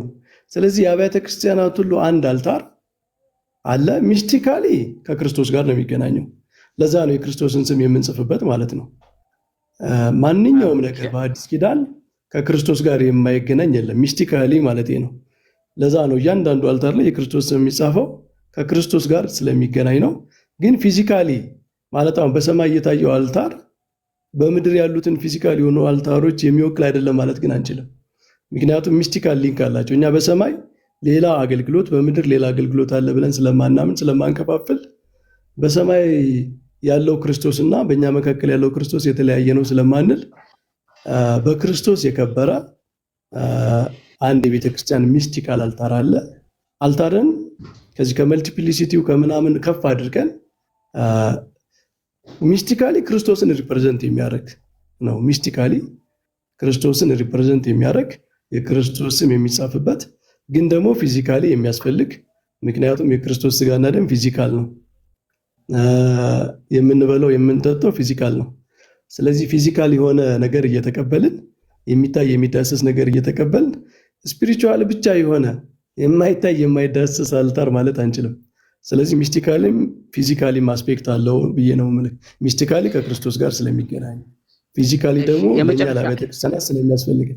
S1: ስለዚህ የአብያተ ክርስቲያናት ሁሉ አንድ አልታር አለ። ሚስቲካሊ ከክርስቶስ ጋር ነው የሚገናኘው። ለዛ ነው የክርስቶስን ስም የምንጽፍበት ማለት ነው። ማንኛውም ነገር በአዲስ ኪዳን ከክርስቶስ ጋር የማይገናኝ የለም፣ ሚስቲካሊ ማለት ነው። ለዛ ነው እያንዳንዱ አልታር ላይ የክርስቶስ ስም የሚጻፈው ከክርስቶስ ጋር ስለሚገናኝ ነው። ግን ፊዚካሊ ማለት አሁን በሰማይ የታየው አልታር በምድር ያሉትን ፊዚካሊ የሆኑ አልታሮች የሚወክል አይደለም ማለት ግን አንችልም። ምክንያቱም ሚስቲካል ሊንክ አላቸው። እኛ በሰማይ ሌላ አገልግሎት በምድር ሌላ አገልግሎት አለ ብለን ስለማናምን ስለማንከፋፍል በሰማይ ያለው ክርስቶስና በእኛ መካከል ያለው ክርስቶስ የተለያየ ነው ስለማንል በክርስቶስ የከበረ አንድ የቤተክርስቲያን ሚስቲካል አልታር አለ። አልታርን ከዚህ ከመልቲፕሊሲቲው ከምናምን ከፍ አድርገን ሚስቲካሊ ክርስቶስን ሪፕሬዘንት የሚያደርግ ነው። ሚስቲካሊ ክርስቶስን ሪፕሬዘንት የሚያደርግ የክርስቶስ ስም የሚጻፍበት ግን ደግሞ ፊዚካሊ የሚያስፈልግ ምክንያቱም የክርስቶስ ስጋና ደም ፊዚካል ነው። የምንበለው የምንጠጣው ፊዚካል ነው። ስለዚህ ፊዚካል የሆነ ነገር እየተቀበልን የሚታይ የሚዳሰስ ነገር እየተቀበልን ስፒሪቹዋል ብቻ የሆነ የማይታይ የማይዳሰስ አልታር ማለት አንችልም። ስለዚህ ሚስቲካሊም ፊዚካሊም አስፔክት አለው ብዬ ነው የምልህ። ሚስቲካሊ ከክርስቶስ ጋር ስለሚገናኝ ፊዚካሊ ደግሞ ለኛ ለቤተክርስቲያን ስለሚያስፈልግ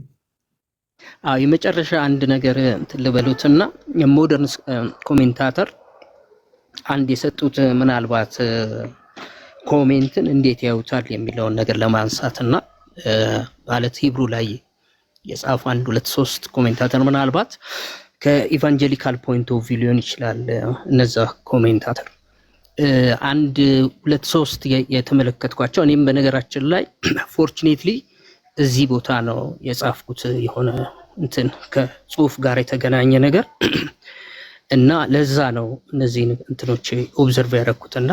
S6: የመጨረሻ አንድ ነገር ልበሉትና የሞደርን ኮሜንታተር አንድ የሰጡት ምናልባት ኮሜንትን እንዴት ያዩታል የሚለውን ነገር ለማንሳትና ማለት ሂብሩ ላይ የጻፉ 1 2 3 ኮሜንታተር ምናልባት ከኢቫንጀሊካል ፖይንት ኦፍ ቪው ሊሆን ይችላል። እነዛ ኮሜንታተር 1 2 3 የተመለከትኳቸው እኔም በነገራችን ላይ ፎርቹኔትሊ እዚህ ቦታ ነው የጻፍኩት የሆነ እንትን ከጽሁፍ ጋር የተገናኘ ነገር እና ለዛ ነው እነዚህ እንትኖች ኦብዘርቭ ያደረኩትና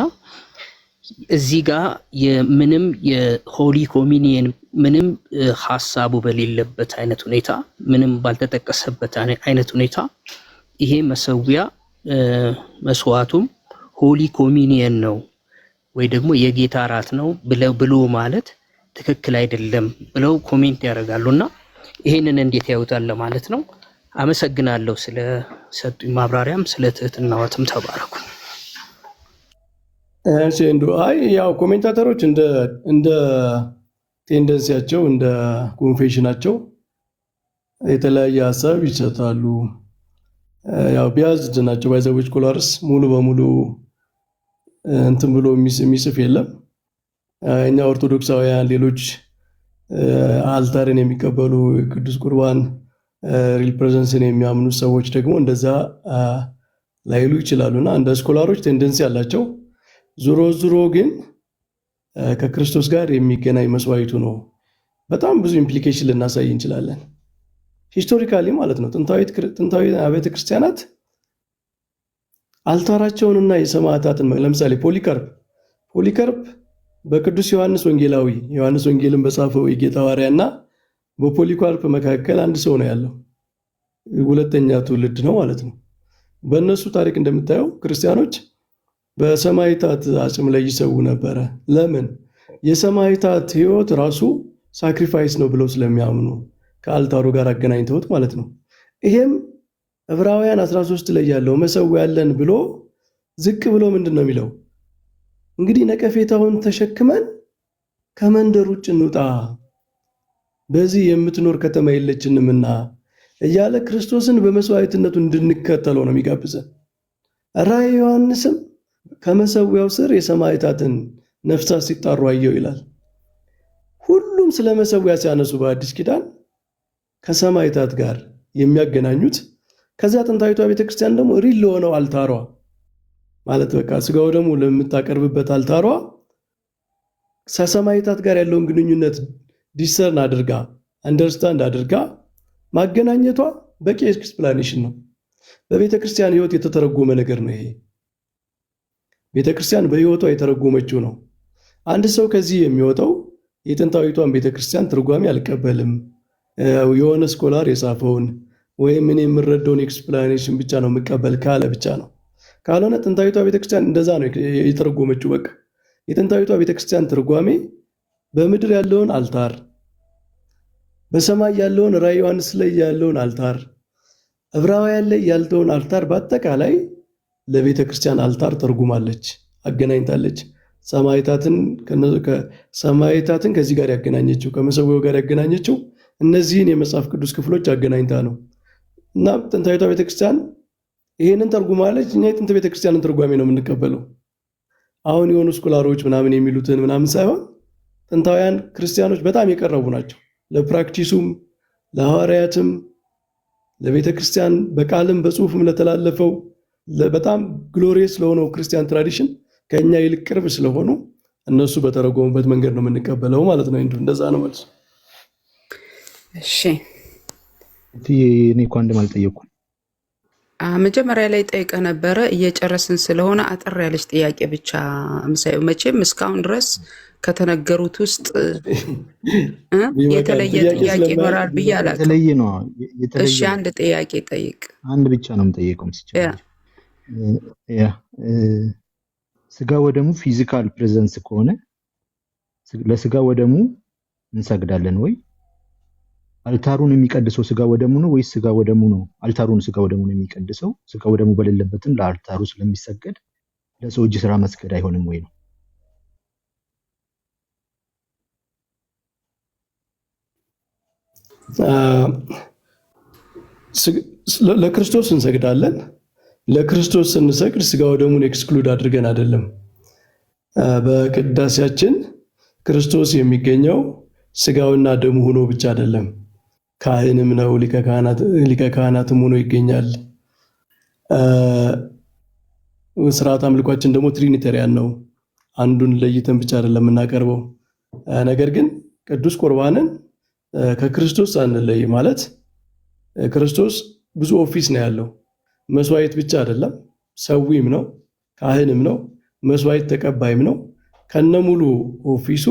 S6: እዚህ ጋር የምንም የሆሊ ኮሚኒየን ምንም ሐሳቡ በሌለበት አይነት ሁኔታ ምንም ባልተጠቀሰበት አይነት ሁኔታ ይሄ መሰዊያ መስዋዕቱም ሆሊ ኮሚኒየን ነው ወይ ደግሞ የጌታ ራት ነው ብሎ ማለት ትክክል አይደለም ብለው ኮሜንት ያደርጋሉና ይሄንን እንዴት ያዩታል ለማለት ነው። አመሰግናለሁ ስለሰጡኝ ማብራሪያም ስለ ትህትናዎትም ተባረኩ።
S1: እሺ ያው ኮሜንታተሮች እንደ ቴንደንሲያቸው እንደ ኮንፌሽናቸው የተለያየ ሀሳብ ይሰጣሉ። ያው ቢያዝድ ናቸው ባይዘቦች ኮላርስ ሙሉ በሙሉ እንትን ብሎ የሚጽፍ የለም። እኛ ኦርቶዶክሳውያን ሌሎች አልታርን የሚቀበሉ ቅዱስ ቁርባን ሪል ፕሬዘንስን የሚያምኑ ሰዎች ደግሞ እንደዛ ላይሉ ይችላሉና እንደ ስኮላሮች ቴንደንሲ ያላቸው ዙሮ ዙሮ ግን ከክርስቶስ ጋር የሚገናኝ መስዋዕቱ ነው። በጣም ብዙ ኢምፕሊኬሽን ልናሳይ እንችላለን። ሂስቶሪካሊ ማለት ነው። ጥንታዊ አብያተ ክርስቲያናት አልታራቸውንና የሰማዕታትን ለምሳሌ ፖሊካርፕ በቅዱስ ዮሐንስ ወንጌላዊ ዮሐንስ ወንጌልን በጻፈው የጌታ ሐዋርያና በፖሊካርፕ መካከል አንድ ሰው ነው ያለው። ሁለተኛ ትውልድ ነው ማለት ነው። በእነሱ ታሪክ እንደምታየው ክርስቲያኖች በሰማዕታት አጽም ላይ ይሰዉ ነበረ። ለምን? የሰማዕታት ሕይወት ራሱ ሳክሪፋይስ ነው ብለው ስለሚያምኑ ከአልታሩ ጋር አገናኝተውት ማለት ነው። ይሄም ዕብራውያን 13 ላይ ያለው መሰዊያለን ብሎ ዝቅ ብሎ ምንድን ነው የሚለው? እንግዲህ ነቀፌታውን ተሸክመን ከመንደር ውጭ እንውጣ፣ በዚህ የምትኖር ከተማ የለችንምና እያለ ክርስቶስን በመስዋዕትነቱ እንድንከተለው ነው የሚጋብዘን። ራእየ ዮሐንስም ከመሰዊያው ስር የሰማዕታትን ነፍሳት ሲጣሩ አየው ይላል። ሁሉም ስለ መሰዊያ ሲያነሱ በአዲስ ኪዳን ከሰማዕታት ጋር የሚያገናኙት ከዚያ ጥንታዊቷ ቤተክርስቲያን ደግሞ ሪል ለሆነው አልታሯ ማለት በቃ ስጋው ደግሞ ለምታቀርብበት አልታሯ ከሰማዕታት ጋር ያለውን ግንኙነት ዲሰርን አድርጋ አንደርስታንድ አድርጋ ማገናኘቷ በቂ ኤክስፕላኔሽን ነው። በቤተክርስቲያን ሕይወት የተተረጎመ ነገር ነው ይሄ። ቤተክርስቲያን በሕይወቷ የተረጎመችው ነው። አንድ ሰው ከዚህ የሚወጣው የጥንታዊቷን ቤተክርስቲያን ትርጓሜ አልቀበልም የሆነ ስኮላር የጻፈውን ወይም እኔ የምረዳውን ኤክስፕላኔሽን ብቻ ነው የምቀበል ካለ ብቻ ነው። ካልሆነ ጥንታዊቷ ቤተክርስቲያን እንደዛ ነው የተረጎመችው። በቃ የጥንታዊቷ ቤተክርስቲያን ትርጓሜ በምድር ያለውን አልታር፣ በሰማይ ያለውን ራዕየ ዮሐንስ ላይ ያለውን አልታር፣ ዕብራውያን ላይ ያለውን አልታር በአጠቃላይ ለቤተክርስቲያን አልታር ተርጉማለች፣ አገናኝታለች። ሰማዕታትን ከዚህ ጋር ያገናኘችው ከመሰዊያው ጋር ያገናኘችው እነዚህን የመጽሐፍ ቅዱስ ክፍሎች አገናኝታ ነው። እና ጥንታዊቷ ቤተክርስቲያን ይሄንን ተርጉማለች። እኛ የጥንት ቤተክርስቲያንን ትርጓሜ ነው የምንቀበለው። አሁን የሆኑ ስኮላሮች ምናምን የሚሉትን ምናምን ሳይሆን ጥንታውያን ክርስቲያኖች በጣም የቀረቡ ናቸው። ለፕራክቲሱም፣ ለሐዋርያትም፣ ለቤተክርስቲያን በቃልም በጽሁፍም ለተላለፈው በጣም ግሎሪየስ ለሆነው ክርስቲያን ትራዲሽን ከኛ ይልቅ ቅርብ ስለሆኑ እነሱ በተረጎሙበት መንገድ ነው የምንቀበለው ማለት ነው። እንደዛ ነው መልሱ።
S4: እሺ
S3: እኔ እኮ አንድም አልጠየኩም።
S4: መጀመሪያ ላይ ጠይቀ ነበረ። እየጨረስን ስለሆነ አጠር ያለች ጥያቄ ብቻ ምሳሌ። መቼም እስካሁን ድረስ ከተነገሩት ውስጥ የተለየ ጥያቄ ይኖራል ብዬ አላውቅም።
S3: የተለየ ነው።
S4: እሺ አንድ ጥያቄ ጠይቅ።
S3: አንድ ብቻ ነው የምጠየቀው። ስጋ ወደሙ ፊዚካል ፕሬዘንስ ከሆነ ለስጋ ወደሙ እንሰግዳለን ወይ? አልታሩን የሚቀድሰው ስጋ ወደሙ ነው ወይስ ስጋ ወደሙ ነው አልታሩን ስጋ ወደሙ ነው የሚቀድሰው? ስጋ ወደሙ በሌለበትም ለአልታሩ ስለሚሰገድ ለሰው እጅ ስራ መስገድ አይሆንም ወይ ነው?
S1: ለክርስቶስ እንሰግዳለን። ለክርስቶስ ስንሰግድ ስጋ ወደሙን ኤክስክሉድ አድርገን አይደለም። በቅዳሴያችን ክርስቶስ የሚገኘው ስጋውና ደሙ ሆኖ ብቻ አይደለም። ካህንም ነው፣ ሊቀ ካህናትም ሆኖ ይገኛል። ስርዓት አምልኳችን ደግሞ ትሪኒተሪያን ነው። አንዱን ለይተን ብቻ አይደለም የምናቀርበው። ነገር ግን ቅዱስ ቁርባንን ከክርስቶስ አንለይ ማለት ክርስቶስ ብዙ ኦፊስ ነው ያለው። መስዋዕት ብቻ አይደለም፣ ሰዊም ነው፣ ካህንም ነው፣ መስዋዕት ተቀባይም ነው። ከነሙሉ ኦፊሱ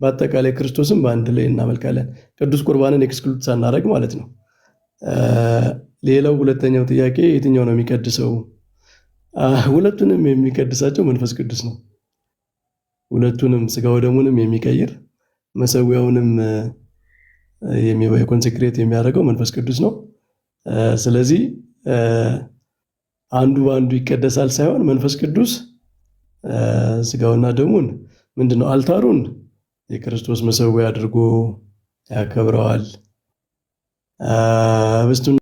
S1: በአጠቃላይ ክርስቶስን በአንድ ላይ እናመልካለን፣ ቅዱስ ቁርባንን ኤክስክሉድ ሳናደርግ ማለት ነው። ሌላው ሁለተኛው ጥያቄ የትኛው ነው የሚቀድሰው? ሁለቱንም የሚቀድሳቸው መንፈስ ቅዱስ ነው። ሁለቱንም ስጋ ወደሙንም የሚቀይር መሰዊያውንም ኮንሴክሬት የሚያደርገው መንፈስ ቅዱስ ነው። ስለዚህ አንዱ በአንዱ ይቀደሳል ሳይሆን መንፈስ ቅዱስ ስጋውና ደሙን ምንድነው አልታሩን የክርስቶስ መሰዊያ አድርጎ ያከብረዋል። ህብስቱን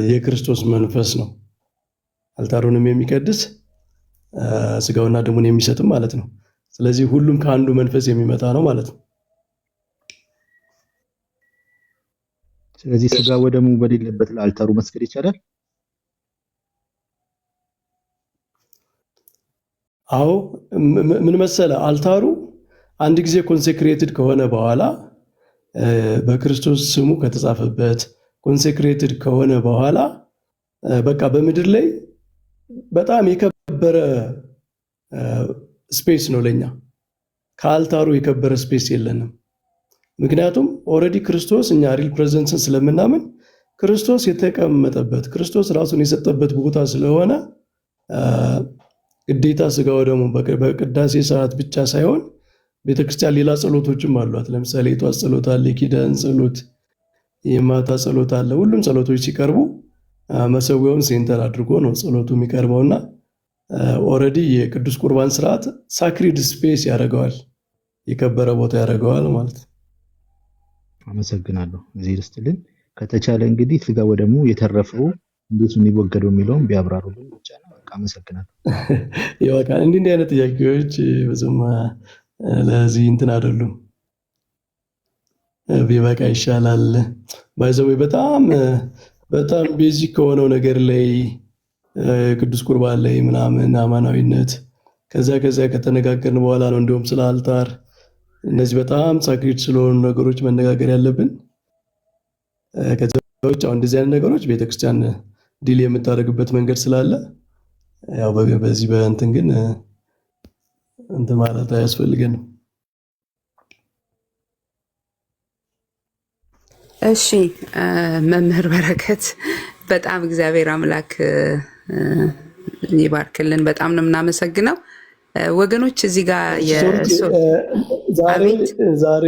S1: የክርስቶስ መንፈስ ነው አልታሩንም የሚቀድስ ስጋውና ደሙን የሚሰጥም ማለት ነው። ስለዚህ ሁሉም ከአንዱ መንፈስ የሚመጣ ነው ማለት ነው።
S9: ስለዚህ ስጋ ወደሙ በሌለበት ለአልታሩ መስገድ ይቻላል?
S1: አዎ ምን መሰለ አልታሩ አንድ ጊዜ ኮንሴክሬትድ ከሆነ በኋላ በክርስቶስ ስሙ ከተጻፈበት ኮንሴክሬትድ ከሆነ በኋላ በቃ በምድር ላይ በጣም የከበረ ስፔስ ነው ለኛ። ከአልታሩ የከበረ ስፔስ የለንም። ምክንያቱም ኦልሬዲ ክርስቶስ እኛ ሪል ፕሬዘንስን ስለምናምን ክርስቶስ የተቀመጠበት ክርስቶስ ራሱን የሰጠበት ቦታ ስለሆነ ግዴታ ስጋ ወደሙ በቅዳሴ ሰዓት ብቻ ሳይሆን ቤተክርስቲያን ሌላ ጸሎቶችም አሏት። ለምሳሌ የጧት ጸሎት አለ፣ የኪዳን ጸሎት፣ የማታ ጸሎት አለ። ሁሉም ጸሎቶች ሲቀርቡ መሰዊያውን ሴንተር አድርጎ ነው ጸሎቱ የሚቀርበውና ኦልሬዲ የቅዱስ ቁርባን ስርዓት ሳክሪድ ስፔስ ያደርገዋል፣ የከበረ ቦታ ያደርገዋል ማለት ነው።
S9: አመሰግናለሁ። እዚህ ልስጥልን ከተቻለ እንግዲህ ስጋ ወደሙ የተረፈው እንዴት ነው የሚወገደው የሚለውን ቢያብራሩልን ብቻ ነው። በቃ አመሰግናለሁ።
S1: ይወቃ እንዲህ አይነት ጥያቄዎች ብዙም ለዚህ እንትን አይደሉም። ቢበቃ ይሻላል። ባይዘው በጣም ቤዚክ ከሆነው ነገር ላይ ቅዱስ ቁርባን ላይ ምናምን አማናዊነት ከዛ ከተነጋገርን በኋላ ነው እንደውም ስለ አልታር እነዚህ በጣም ሳክሪድ ስለሆኑ ነገሮች መነጋገር ያለብን። ከዛ ውጭ እንደዚህ አይነት ነገሮች ቤተክርስቲያን ዲል የምታደርግበት መንገድ ስላለ ያው በዚህ በእንትን ግን እንትን ማለት አያስፈልገንም።
S4: እሺ መምህር በረከት በጣም እግዚአብሔር አምላክ ይባርክልን። በጣም ነው የምናመሰግነው። ወገኖች እዚህ ጋር
S1: ዛሬ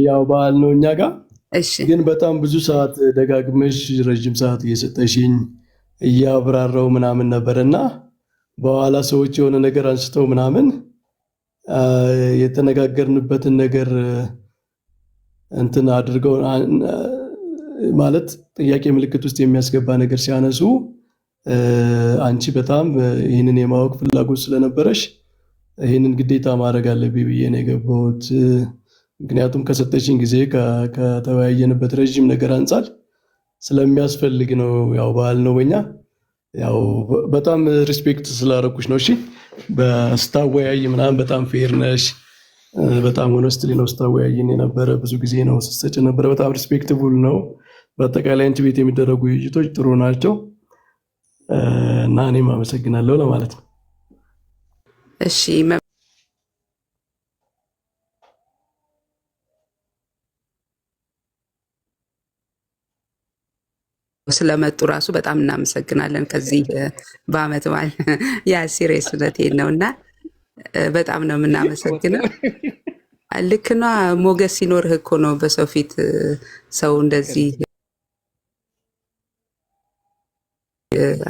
S1: ያው በዓል ነው እኛ ጋር።
S4: እሺ
S1: ግን በጣም ብዙ ሰዓት ደጋግመሽ ረጅም ሰዓት እየሰጠሽኝ እያብራራው ምናምን ነበርና በኋላ ሰዎች የሆነ ነገር አንስተው ምናምን የተነጋገርንበትን ነገር እንትን አድርገው ማለት ጥያቄ ምልክት ውስጥ የሚያስገባ ነገር ሲያነሱ አንቺ በጣም ይህንን የማወቅ ፍላጎት ስለነበረሽ ይህንን ግዴታ ማድረግ አለብኝ ብዬ ነው የገባሁት። ምክንያቱም ከሰጠሽኝ ጊዜ ከተወያየንበት ረዥም ነገር አንጻር ስለሚያስፈልግ ነው። ያው በዓል ነው በኛ ያው በጣም ሪስፔክት ስላደረኩሽ ነው። እሺ በስታወያይ ምናምን በጣም ፌር ነሽ። በጣም ሆነስትሊ ነው ስታወያይን የነበረ ብዙ ጊዜ ነው ስትሰጭ ነበረ። በጣም ሪስፔክትፉል ነው። በአጠቃላይ አንቺ ቤት የሚደረጉ ውይይቶች ጥሩ ናቸው እና እኔም አመሰግናለሁ ለማለት ነው።
S4: እሺ ስለመጡ ራሱ በጣም እናመሰግናለን። ከዚህ በአመት በዓል ያ ሲሪየስነቴን ነውና በጣም ነው የምናመሰግነው። ልክና ሞገስ ሲኖርህ እኮ ነው በሰው ፊት ሰው እንደዚህ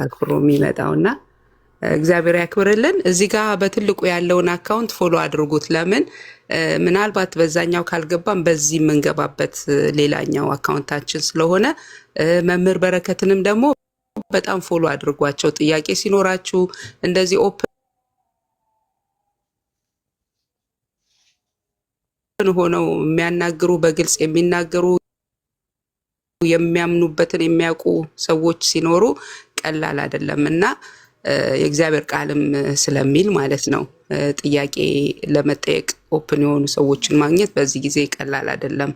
S4: አክብሮ የሚመጣውና እግዚአብሔር ያክብርልን። እዚህ ጋር በትልቁ ያለውን አካውንት ፎሎ አድርጉት። ለምን ምናልባት በዛኛው ካልገባም በዚህ የምንገባበት ሌላኛው አካውንታችን ስለሆነ መምህር በረከትንም ደግሞ በጣም ፎሎ አድርጓቸው። ጥያቄ ሲኖራችሁ እንደዚህ ኦፕን ሆነው የሚያናግሩ በግልጽ የሚናገሩ የሚያምኑበትን የሚያውቁ ሰዎች ሲኖሩ ቀላል አይደለም እና የእግዚአብሔር ቃልም ስለሚል ማለት ነው ጥያቄ ለመጠየቅ ኦፕን የሆኑ ሰዎችን ማግኘት በዚህ ጊዜ ቀላል አይደለም።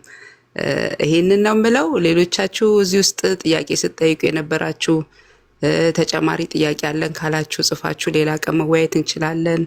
S4: ይሄንን ነው የምለው። ሌሎቻችሁ እዚህ ውስጥ ጥያቄ ስትጠይቁ የነበራችሁ ተጨማሪ ጥያቄ አለን ካላችሁ ጽፋችሁ ሌላ ቀን መወያየት እንችላለን።